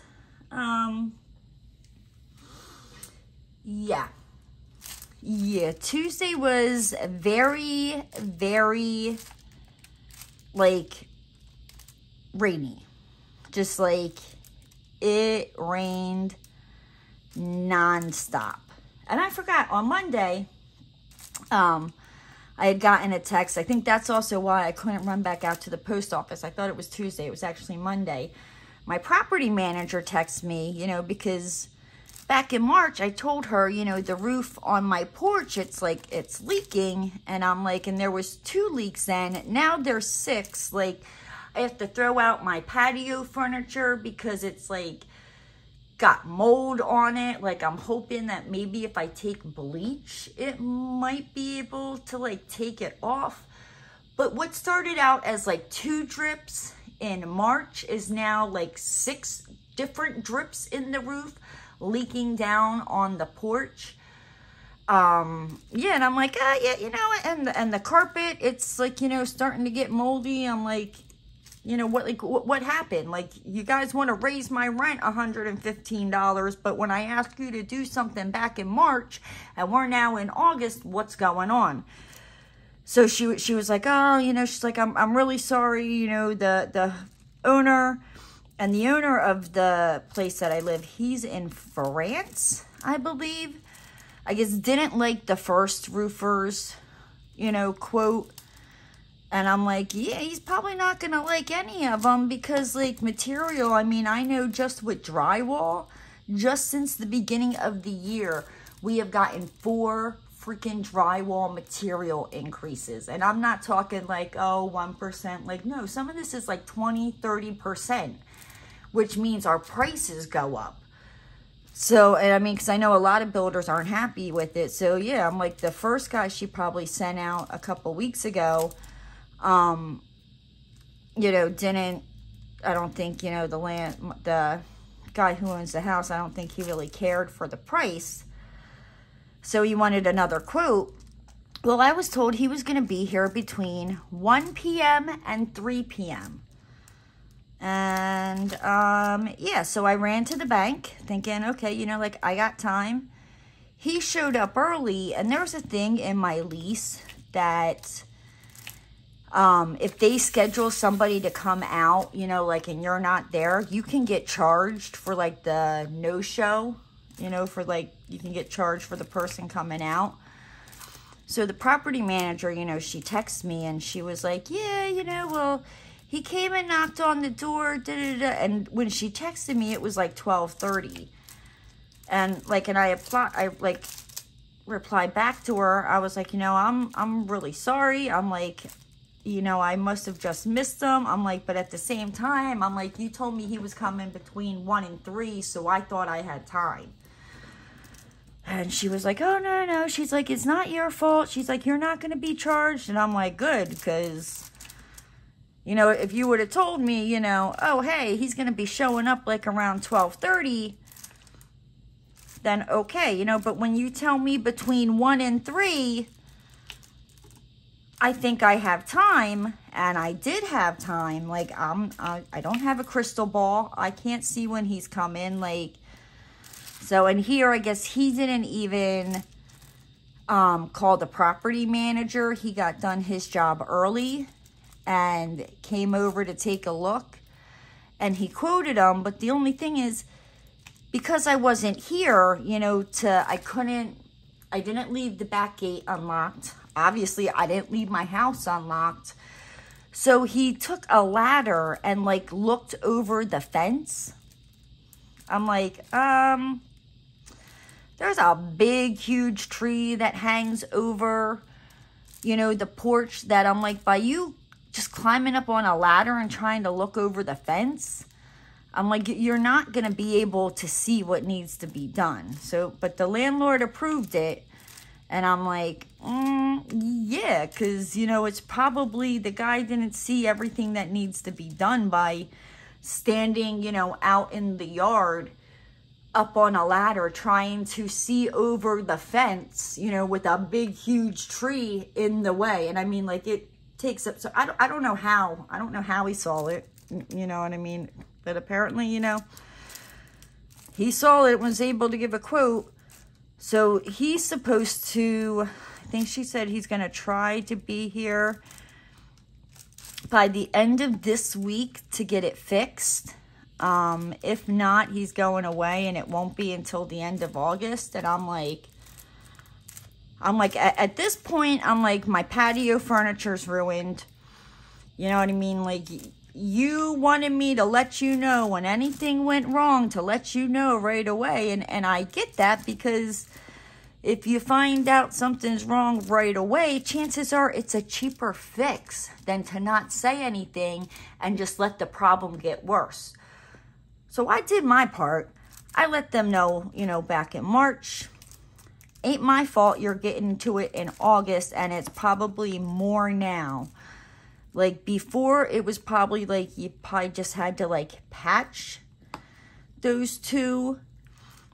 Tuesday was very, very, like, rainy. Just like, it rained nonstop. And I forgot, on Monday, I had gotten a text. I think that's also why I couldn't run back out to the post office. I thought it was Tuesday. It was actually Monday. My property manager texted me, because back in March, I told her, the roof on my porch, it's leaking. And I'm like, and there was 2 leaks then. Now there's 6. Like, I have to throw out my patio furniture because it's like got mold on it. Like, I'm hoping that maybe if I take bleach, it might be able to like take it off. But what started out as like 2 drips in March is now like 6 different drips in the roof leaking down on the porch. And I'm like, and the carpet, it's like, starting to get moldy. I'm like, what happened? Like, you guys want to raise my rent $115, but when I asked you to do something back in March and we're now in August, what's going on? So she was like, oh, she's like, I'm really sorry. The owner and the owner of the place that I live, he's in France, I believe. I guess didn't like the first roofer's, quote. And I'm like, yeah, he's probably not going to like any of them because, like, material, I mean, I know just with drywall, just since the beginning of the year, we have gotten 4 freaking drywall material increases. And I'm not talking like, 1%. Like, no, some of this is like 20, 30%, which means our prices go up. So, and I mean, because I know a lot of builders aren't happy with it. So, yeah, I'm like, the first guy she probably sent out a couple weeks ago, didn't, I don't think, the guy who owns the house, I don't think he really cared for the price. So he wanted another quote. Well, I was told he was going to be here between 1 p.m. and 3 p.m. And, so I ran to the bank thinking, okay, like I got time. He showed up early, and there's a thing in my lease that, if they schedule somebody to come out, like, and you're not there, you can get charged for like the no-show, for like, you can get charged for the person coming out. So the property manager, she texted me and she was like, yeah, well, he came and knocked on the door, and when she texted me, it was like 12:30. And like, and I replied back to her. I was like, I'm really sorry. I'm like, I must have just missed him. I'm like, but at the same time, I'm like, you told me he was coming between 1 and 3, so I thought I had time. And she was like, oh, no. She's like, it's not your fault. She's like, you're not going to be charged. And I'm like, good, because, if you would have told me, oh, hey, he's going to be showing up like around 12:30, then okay, but when you tell me between 1 and 3, I think I have time, and I did have time. Like, I don't have a crystal ball. I can't see when he's coming. Like, so, and here, I guess he didn't even call the property manager. He got done his job early and came over to take a look, and he quoted him. But the only thing is, because I wasn't here, I couldn't I didn't leave the back gate unlocked. Obviously, I didn't leave my house unlocked. So he took a ladder and like looked over the fence. I'm like, there's a big, huge tree that hangs over, you know, the porch, that I'm like, by you just climbing up on a ladder and trying to look over the fence, I'm like, you're not going to be able to see what needs to be done. So, but the landlord approved it. And I'm like, yeah, because, you know, it's probably the guy didn't see everything that needs to be done by standing, you know, out in the yard up on a ladder trying to see over the fence, you know, with a big, huge tree in the way. And I mean, like, it takes up, so I don't know how he saw it, you know what I mean? But apparently, you know, he saw it, was able to give a quote. So he's supposed to, I think she said he's going to try to be here by the end of this week to get it fixed. If not, he's going away and it won't be until the end of August. And I'm like, at this point, I'm like, my patio furniture's ruined. You know what I mean? Like, you wanted me to let you know when anything went wrong, to let you know right away. And I get that, because if you find out something's wrong right away, chances are it's a cheaper fix than to not say anything and just let the problem get worse. So I did my part. I let them know, you know, back in March. Ain't my fault you're getting to it in August, and it's probably more now. Like, before, it was probably like you probably just had to like patch those two.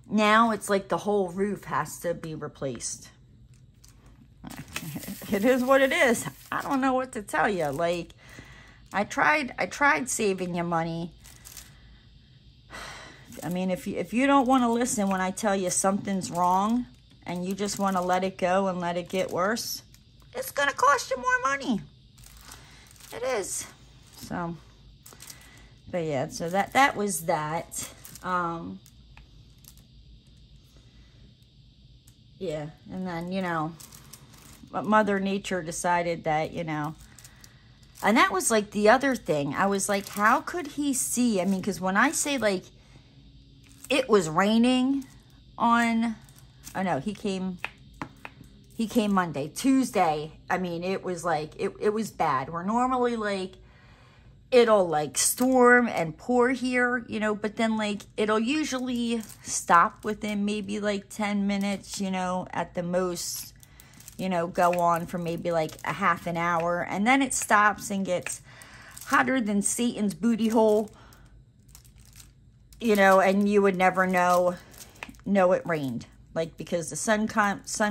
Now it's like the whole roof has to be replaced. It is what it is. I don't know what to tell you. Like, I tried saving you money. I mean, if you don't want to listen when I tell you something's wrong and you just want to let it go and let it get worse, it's going to cost you more money. It is. So, but yeah, so that was that. Yeah, and then, you know, Mother Nature decided that, you know, and that was like the other thing. I was like, how could he see? I mean, because when I say like, it was raining on, oh no, he came Monday. Tuesday, I mean, it was like, it was bad. We're normally like, it'll like storm and pour here, you know, but then like, it'll usually stop within maybe like 10 minutes, you know, at the most, you know, go on for maybe like a half an hour. And then it stops and gets hotter than Satan's booty hole, you know, and you would never know it rained. Like, because the sun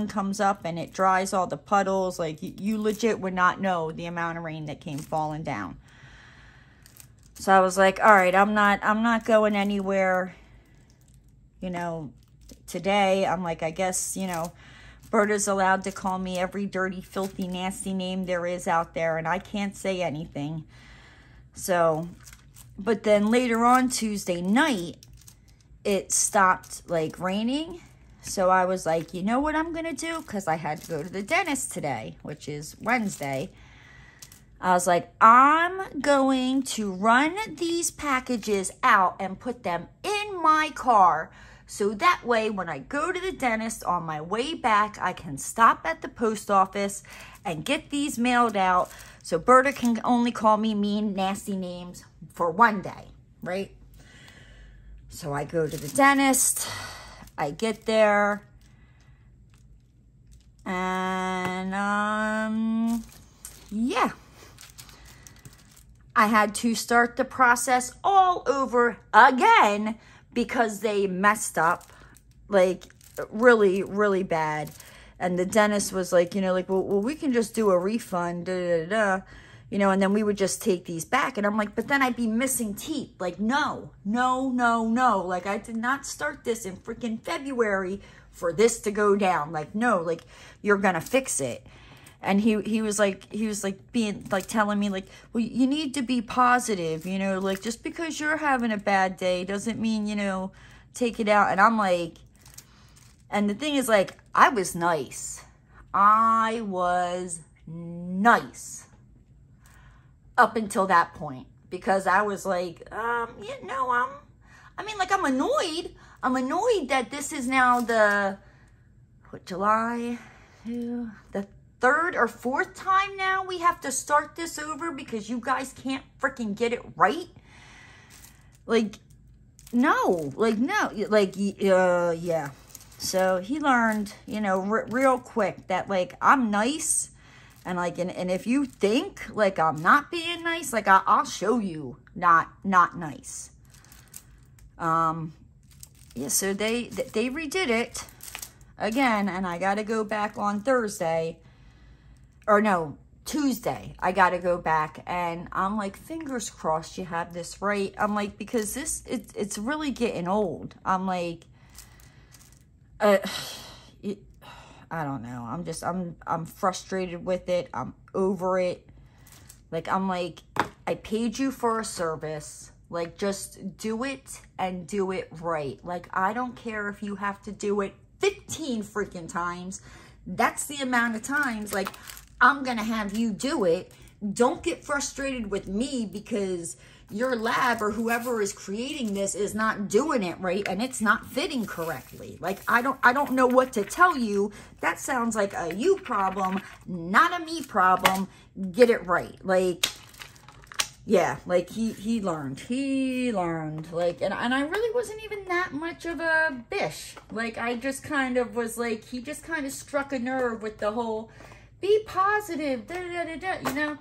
comes up and it dries all the puddles. Like, you legit would not know the amount of rain that came falling down. So I was like, all right, I'm not going anywhere, you know, today. I'm like, I guess, you know, Berta's allowed to call me every dirty, filthy, nasty name there is out there, and I can't say anything. So, but then later on Tuesday night, it stopped like raining. So I was like, you know what I'm going to do? Because I had to go to the dentist today, which is Wednesday. I was like, I'm going to run these packages out and put them in my car. So that way, when I go to the dentist on my way back, I can stop at the post office and get these mailed out. So Berta can only call me mean, nasty names for one day, right? So I go to the dentist. I get there. And, yeah. I had to start the process all over again because they messed up, like, really, really bad. And the dentist was like, you know, like, well, we can just do a refund, you know, and then we would just take these back. And I'm like, but then I'd be missing teeth. Like, no. Like, I did not start this in freaking February for this to go down. Like, no, like, you're going to fix it. And he was like being like telling me like, well, you need to be positive, you know, like just because you're having a bad day doesn't mean, you know, take it out. And I'm like, and the thing is like, I was nice. I was nice up until that point, because I was like, you know, I'm annoyed. I'm annoyed that this is now the, July, the 3rd or 4th time now we have to start this over because you guys can't freaking get it right. Like, no, yeah. So he learned, you know, real quick that, like, I'm nice. And, like, and if you think, like, I'm not being nice, like, I'll show you not nice. Yeah, so they redid it again, and I got to go back on Thursday. Or, no, Tuesday. I got to go back, and I'm like, fingers crossed you have this right. I'm like, because it's really getting old. I'm like, I don't know. I'm frustrated with it. I'm over it. Like, I'm like, I paid you for a service. Like, just do it and do it right. Like, I don't care if you have to do it 15 freaking times. That's the amount of times, like, I'm going to have you do it. Don't get frustrated with me because your lab or whoever is creating this is not doing it right and it's not fitting correctly. Like, I don't know what to tell you. That sounds like a you problem, not a me problem. Get it right. Like, yeah, like he learned, like, and I really wasn't even that much of a bish. Like, I just kind of was like, he just kind of struck a nerve with the whole, be positive, you know,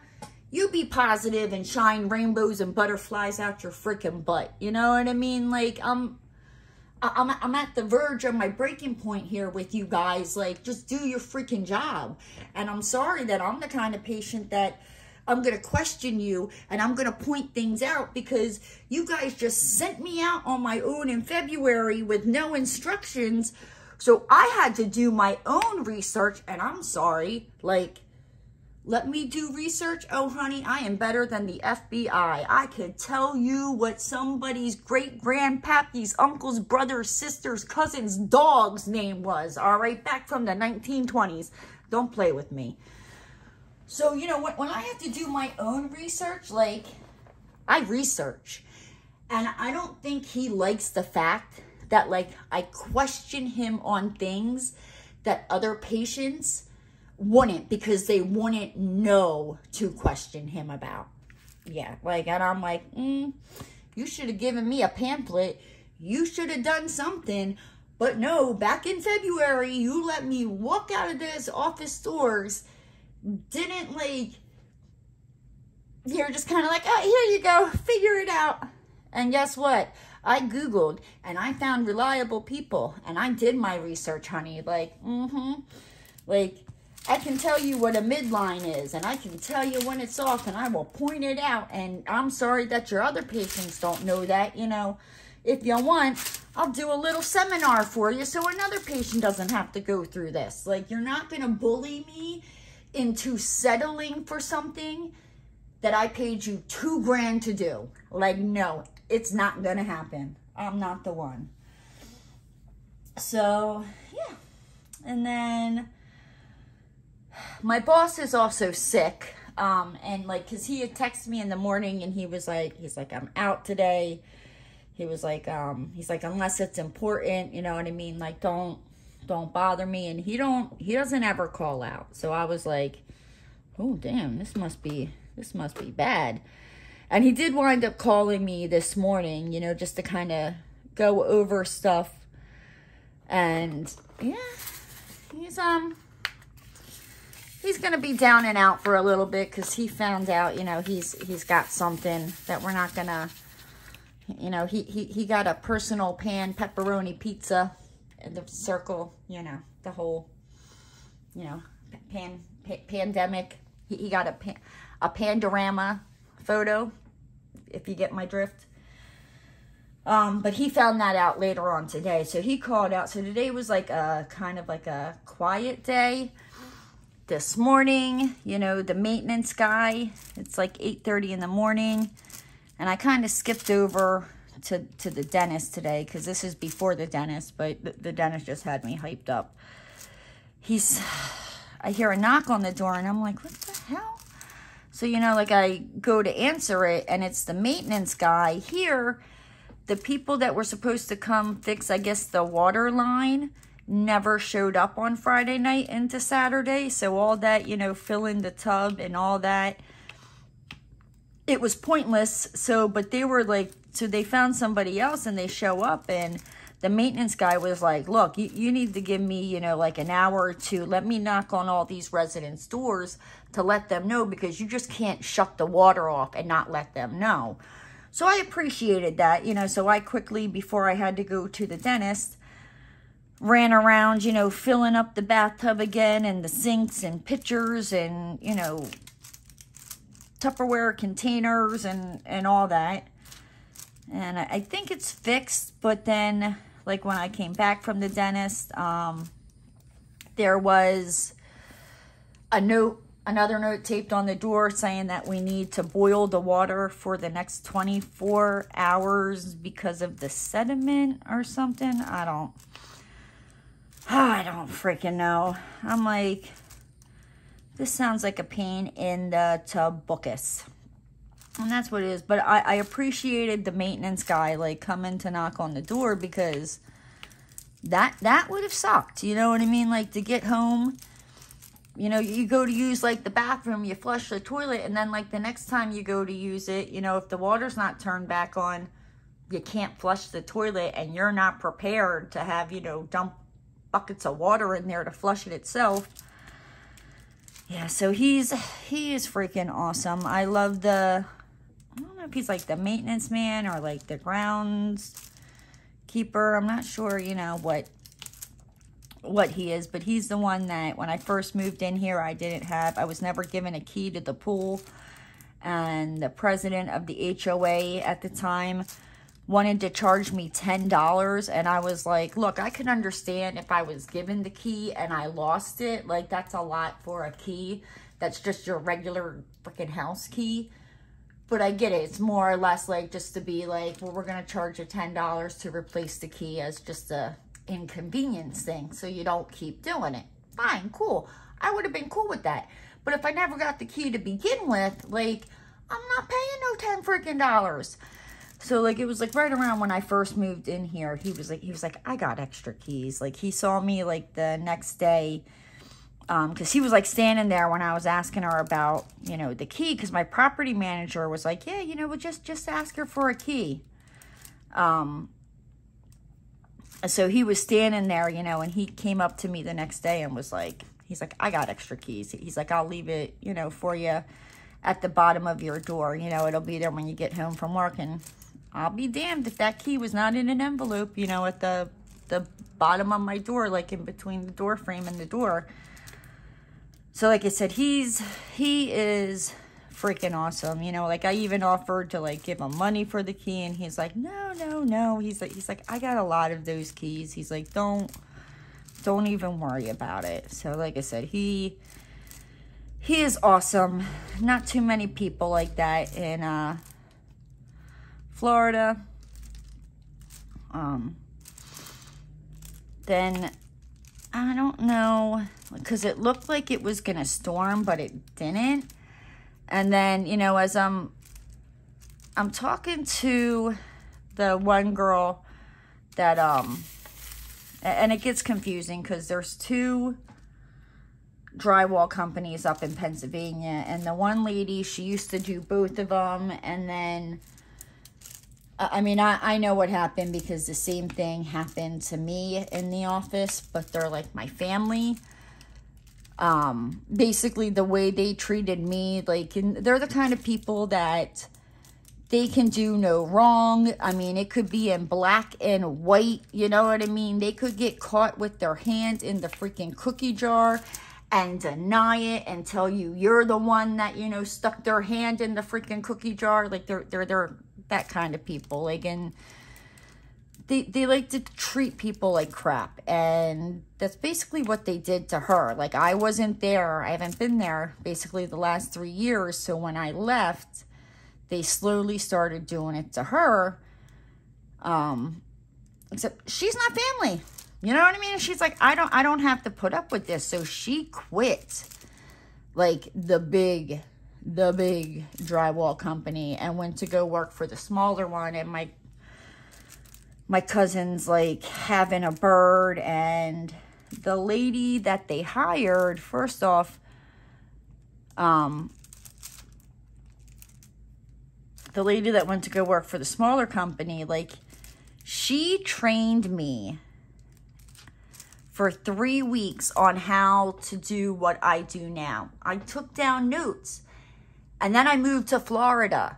you be positive and shine rainbows and butterflies out your freaking butt. You know what I mean? Like, I'm at the verge of my breaking point here with you guys. Like, just do your freaking job. And I'm sorry that I'm the kind of patient that I'm going to question you and I'm going to point things out because you guys just sent me out on my own in February with no instructions. So I had to do my own research, and I'm sorry, like, let me do research? Oh, honey, I am better than the FBI. I could tell you what somebody's great-grandpappy's uncle's brother's sister's cousin's dog's name was, all right, back from the 1920s. Don't play with me. So, you know, when I have to do my own research, like, I research. And I don't think he likes the fact that, like, I question him on things that other patients wouldn't, because they wouldn't know to question him about. Yeah, like, and I'm like, you should have given me a pamphlet. You should have done something. But no, back in February, you let me walk out of this office doors, didn't, like, you're just kind of like, oh, here you go, figure it out. And guess what? I Googled and I found reliable people and I did my research, honey. Like, like, I can tell you what a midline is and I can tell you when it's off and I will point it out. And I'm sorry that your other patients don't know that. You know, if you want, I'll do a little seminar for you so another patient doesn't have to go through this. Like, you're not going to bully me into settling for something that I paid you $2 grand to do. Like, no, it's not gonna happen. I'm not the one. So, yeah. And then my boss is also sick. And, like, cause he had texted me in the morning and he's like, I'm out today. He was like, unless it's important, you know what I mean? Like, don't bother me. And he doesn't ever call out. So I was like, oh, damn, this must be bad. And he did wind up calling me this morning, you know, just to kind of go over stuff. And yeah, he's going to be down and out for a little bit because he found out, you know, he's got something that we're not going to, you know, he got a personal pan pepperoni pizza in the circle, you know, the whole, you know, pandemic. He got a Pandorama photo, if you get my drift. But he found that out later on today. So he called out. So today was like a kind of like a quiet day. This morning, you know, the maintenance guy, it's like 8:30 in the morning. And I kind of skipped over to the dentist today because this is before the dentist, but the dentist just had me hyped up. I hear a knock on the door, and I'm like, what the hell? So, you know, like, I go to answer it, and it's the maintenance guy. Here, the people that were supposed to come fix, I guess, the water line never showed up on Friday night into Saturday. So all that, you know, filling the tub and all that, it was pointless. So, but they were like, so they found somebody else, and they show up, and the maintenance guy was like, look, you need to give me, you know, like an hour or two. Let me knock on all these residents' doors to let them know, because you just can't shut the water off and not let them know. So I appreciated that, you know. So I quickly, before I had to go to the dentist, ran around, you know, filling up the bathtub again, and the sinks and pitchers and, you know, Tupperware containers and all that. And I think it's fixed, but then, like, when I came back from the dentist, there was another note taped on the door saying that we need to boil the water for the next 24 hours because of the sediment or something. I don't freaking know. I'm like, this sounds like a pain in the tubbuckus. And that's what it is. But I appreciated the maintenance guy, like, coming to knock on the door, because that would have sucked. You know what I mean? Like, to get home, you know, you go to use, like, the bathroom, you flush the toilet, and then, like, the next time you go to use it, you know, if the water's not turned back on, you can't flush the toilet, and you're not prepared to have, you know, dump buckets of water in there to flush it itself. Yeah, so he is freaking awesome. I love I don't know if he's like the maintenance man or like the grounds keeper. I'm not sure, you know, what he is, but he's the one that when I first moved in here, I was never given a key to the pool. And the president of the HOA at the time wanted to charge me $10, and I was like, look, I could understand if I was given the key and I lost it. Like, that's a lot for a key. That's just your regular freaking house key. But I get it. It's more or less like just to be like, well, we're going to charge you $10 to replace the key as just a inconvenience thing, so you don't keep doing it. Fine, cool. I would have been cool with that. But if I never got the key to begin with, like, I'm not paying no $10 freaking. So, like, it was, like, right around when I first moved in here, he was like, I got extra keys. Like, he saw me, like, the next day, because he was, like, standing there when I was asking her about, you know, the key, because my property manager was like, yeah, you know, well, just ask her for a key. So he was standing there, you know, and he came up to me the next day and was like, he's like, I got extra keys. He's like, I'll leave it, you know, for you at the bottom of your door. You know, it'll be there when you get home from work. And I'll be damned if that key was not in an envelope, you know, at the bottom of my door, like in between the door frame and the door. So like I said, he is freaking awesome. You know, like I even offered to like give him money for the key, and he's like, no. He's like, I got a lot of those keys. He's like, don't even worry about it. So like I said, he is awesome. Not too many people like that in Florida. Then I don't know, because it looked like it was gonna storm, but it didn't. And then, you know, as I'm talking to the one girl that and it gets confusing because there's two drywall companies up in Pennsylvania, and the one lady, she used to do both of them. And then I mean, I know what happened, because the same thing happened to me in the office, but they're like my family. Basically the way they treated me, like, they're the kind of people that they can do no wrong. I mean, it could be in black and white, you know what I mean? They could get caught with their hand in the freaking cookie jar and deny it and tell you you're the one that, you know, stuck their hand in the freaking cookie jar. Like, they're that kind of people. Like, and they like to treat people like crap, and that's basically what they did to her. Like, I wasn't there. I haven't been there basically the last 3 years. So when I left, they slowly started doing it to her. Except she's not family. You know what I mean? And she's like, I don't have to put up with this. So she quit, like, the big drywall company and went to go work for the smaller one. And my cousin's, like, having a bird, and the lady that they hired, first off, the lady that went to go work for the smaller company, like, she trained me for 3 weeks on how to do what I do now. I took down notes, and then I moved to Florida.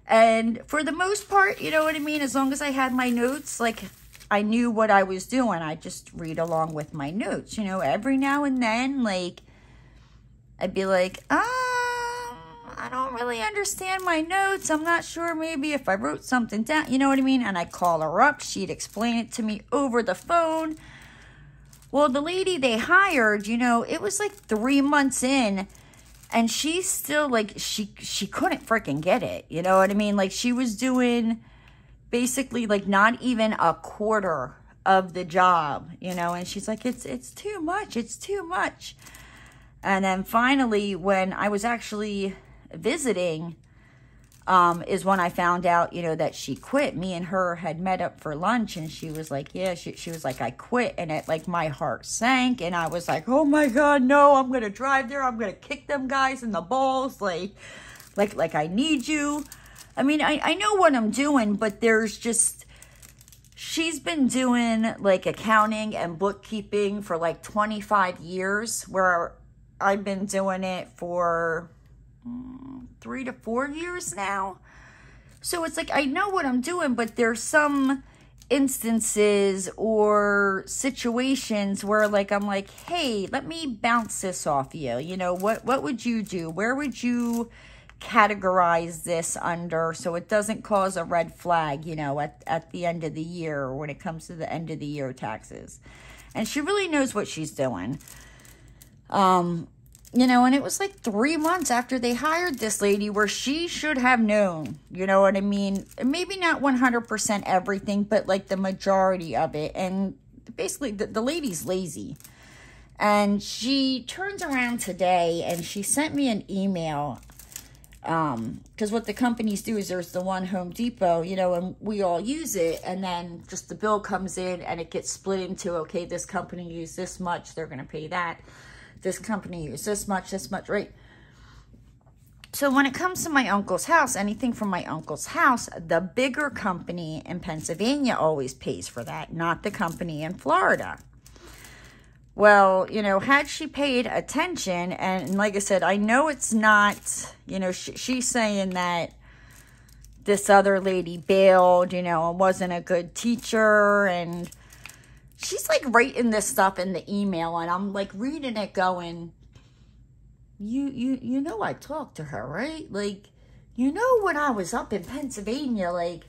And for the most part, you know what I mean? As long as I had my notes, like, I knew what I was doing. I just read along with my notes, you know. Every now and then, like, I'd be like, I don't really understand my notes. I'm not sure maybe if I wrote something down, you know what I mean? And I'd call her up. She'd explain it to me over the phone. Well, the lady they hired, you know, it was like 3 months in, and she still, like, she couldn't freaking get it. You know what I mean? Like, she was doing basically, like, not even a quarter of the job, you know? And she's like, it's too much. It's too much. And then finally, when I was actually visiting, is when I found out, you know, that she quit. Me and her had met up for lunch, and she was like, yeah, she was like, I quit. And it, like, my heart sank, and I was like, oh my God, no, I'm going to drive there. I'm going to kick them guys in the balls. Like I need you. I mean, I know what I'm doing, but there's just, she's been doing, like, accounting and bookkeeping for, like, 25 years, where I've been doing it for 3 to 4 years now. So it's like, I know what I'm doing, but there's some instances or situations where, like, I'm like, hey, let me bounce this off you. You know, what would you do? Where would you categorize this under so it doesn't cause a red flag, you know, at the end of the year, or when it comes to the end of the year taxes? And she really knows what she's doing. You know, and it was like 3 months after they hired this lady where she should have known, you know what I mean? Maybe not 100% everything, but, like, the majority of it. And basically, the lady's lazy. And she turns around today, and she sent me an email. Because what the companies do is there's the one Home Depot, you know, and we all use it. And then just the bill comes in, and it gets split into, okay, this company used this much, they're going to pay that. This company used this much, right? So when it comes to my uncle's house, anything from my uncle's house, the bigger company in Pennsylvania always pays for that, not the company in Florida. Well, you know, had she paid attention, and like I said, I know it's not, you know, she's saying that this other lady bailed, you know, and wasn't a good teacher, and she's, like, writing this stuff in the email, and I'm, like, reading it going, you know I talked to her, right? Like, you know, when I was up in Pennsylvania, like,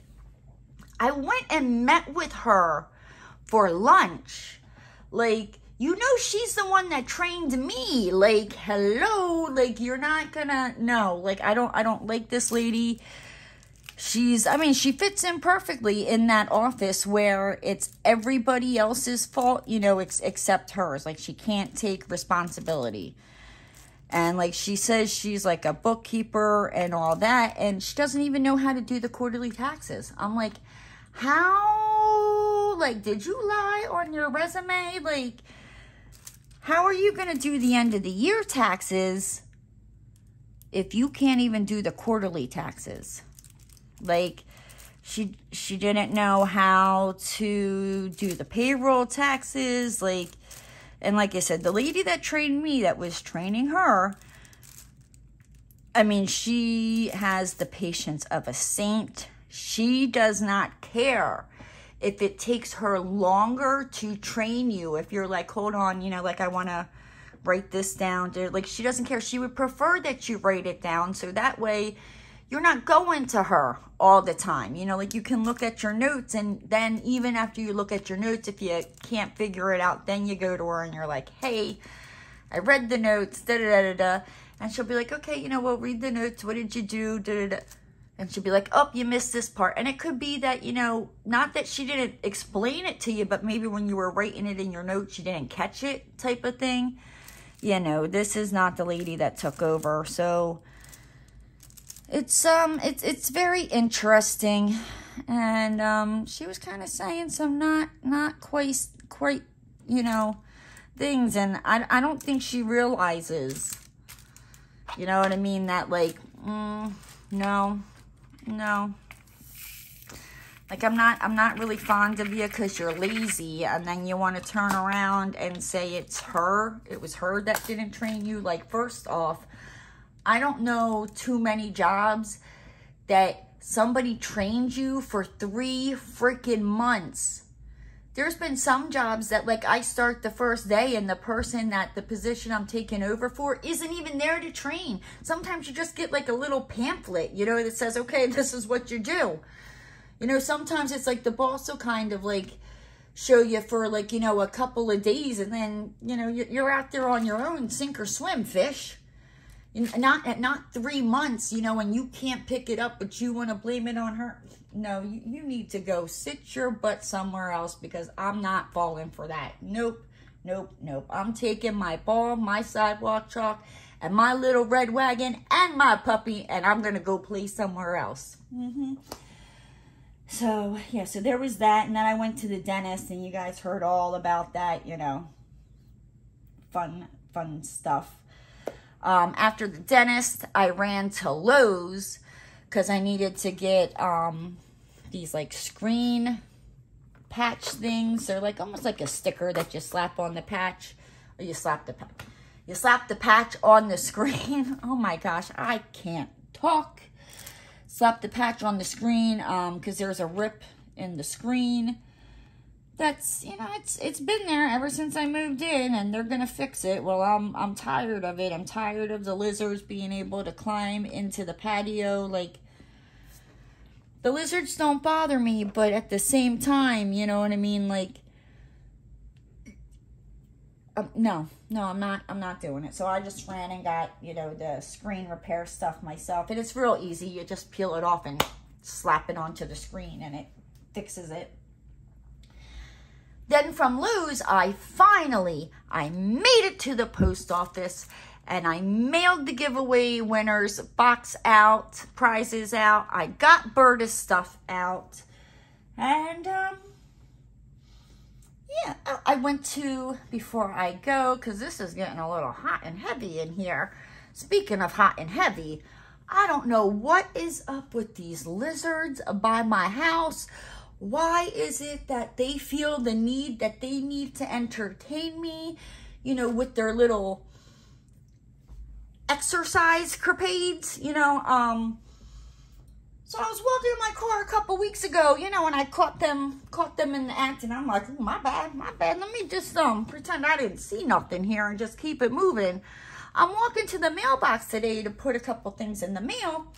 I went and met with her for lunch. Like, you know she's the one that trained me. Like, hello? Like, you're not gonna, no. Like, I don't like this lady. I mean, she fits in perfectly in that office where it's everybody else's fault, you know, except hers. Like, she can't take responsibility. And, like, she says she's, like, a bookkeeper and all that, and she doesn't even know how to do the quarterly taxes. I'm like, how, like, did you lie on your resume? Like, how are you going to do the end of the year taxes if you can't even do the quarterly taxes? Like, she didn't know how to do the payroll taxes. Like, and like I said, the lady that trained me, that was training her, I mean, she has the patience of a saint. She does not care if it takes her longer to train you. If you're like, hold on, you know, like, I want to write this down. Like, she doesn't care. She would prefer that you write it down, so that way you're not going to her all the time. You know, like, you can look at your notes, and then even after you look at your notes, if you can't figure it out, then you go to her and you're like, hey, I read the notes, da-da-da-da-da. And she'll be like, okay, you know, well, read the notes. What did you do? Da-da-da. And she'd be like, oh, you missed this part. And it could be that, you know, not that she didn't explain it to you, but maybe when you were writing it in your notes, you didn't catch it type of thing. You know, this is not the lady that took over. So it's very interesting. And she was kind of saying some not quite, you know, things. And I don't think she realizes, you know what I mean, that like, no. Like, I'm not really fond of you because you're lazy, and then you want to turn around and say it was her that didn't train you. Like, first off, I don't know too many jobs that somebody trained you for 3 freaking months. There's been some jobs that, like, I start the first day and the person that the position I'm taking over for isn't even there to train. Sometimes you just get like a little pamphlet, you know, that says, okay, this is what you do. You know, sometimes it's like the boss will kind of like show you for like, you know, a couple of days, and then, you know, you're out there on your own, sink or swim, fish. Not 3 months, you know, and you can't pick it up, but you want to blame it on her. No, you need to go sit your butt somewhere else, because I'm not falling for that. Nope. I'm taking my ball, my sidewalk chalk, and my little red wagon, and my puppy, and I'm going to go play somewhere else. So, yeah, so there was that. And then I went to the dentist, and you guys heard all about that, you know, fun stuff. After the dentist, I ran to Lowe's because I needed to get these like screen patch things. They're like almost like a sticker that you slap on the patch, or you slap the patch on the screen. Oh my gosh, I can't talk. Slap the patch on the screen because there's a rip in the screen. That's, you know, it's been there ever since I moved in, and they're gonna fix it. Well, I'm tired of it. I'm tired of the lizards being able to climb into the patio. Like, the lizards don't bother me, but at the same time, you know what I mean? Like, no, I'm not doing it. So I just ran and got, you know, the screen repair stuff myself, and it's real easy. You just peel it off and slap it onto the screen, and it fixes it. Then from Lowe's, I made it to the post office, and I mailed the giveaway winners box out, prizes out. I got Berta's stuff out, and yeah, I went to, before I go, because this is getting a little hot and heavy in here. Speaking of hot and heavy, I don't know what is up with these lizards by my house. Why is it that they feel the need that they need to entertain me, you know, with their little exercise crepades, you know? So I was walking in my car a couple weeks ago, you know, and I caught them in the act, and I'm like, oh, my bad. Let me just pretend I didn't see nothing here and just keep it moving. I'm walking to the mailbox today to put a couple things in the mail.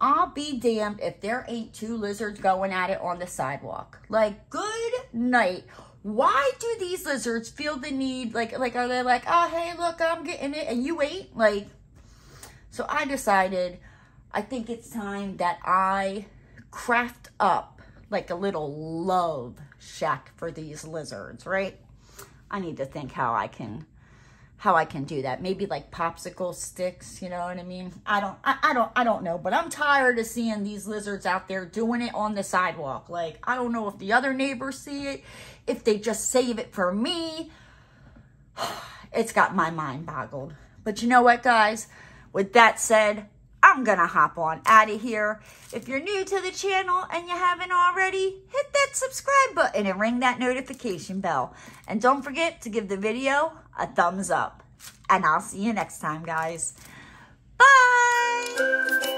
I'll be damned if there ain't 2 lizards going at it on the sidewalk. Like, good night. Why do these lizards feel the need? Like, are they like, oh, hey, look, I'm getting it, and you ain't? Like, so I decided, I think it's time that I craft up like a little love shack for these lizards, right? I need to think how I can do that. Maybe like popsicle sticks, you know what I mean? I don't know, but I'm tired of seeing these lizards out there doing it on the sidewalk. Like, I don't know if the other neighbors see it, if they just save it for me. It's got my mind boggled. But you know what, guys? With that said, I'm gonna hop on out of here. If you're new to the channel and you haven't already, hit that subscribe button and ring that notification bell. And don't forget to give the video a thumbs up. And I'll see you next time, guys. Bye!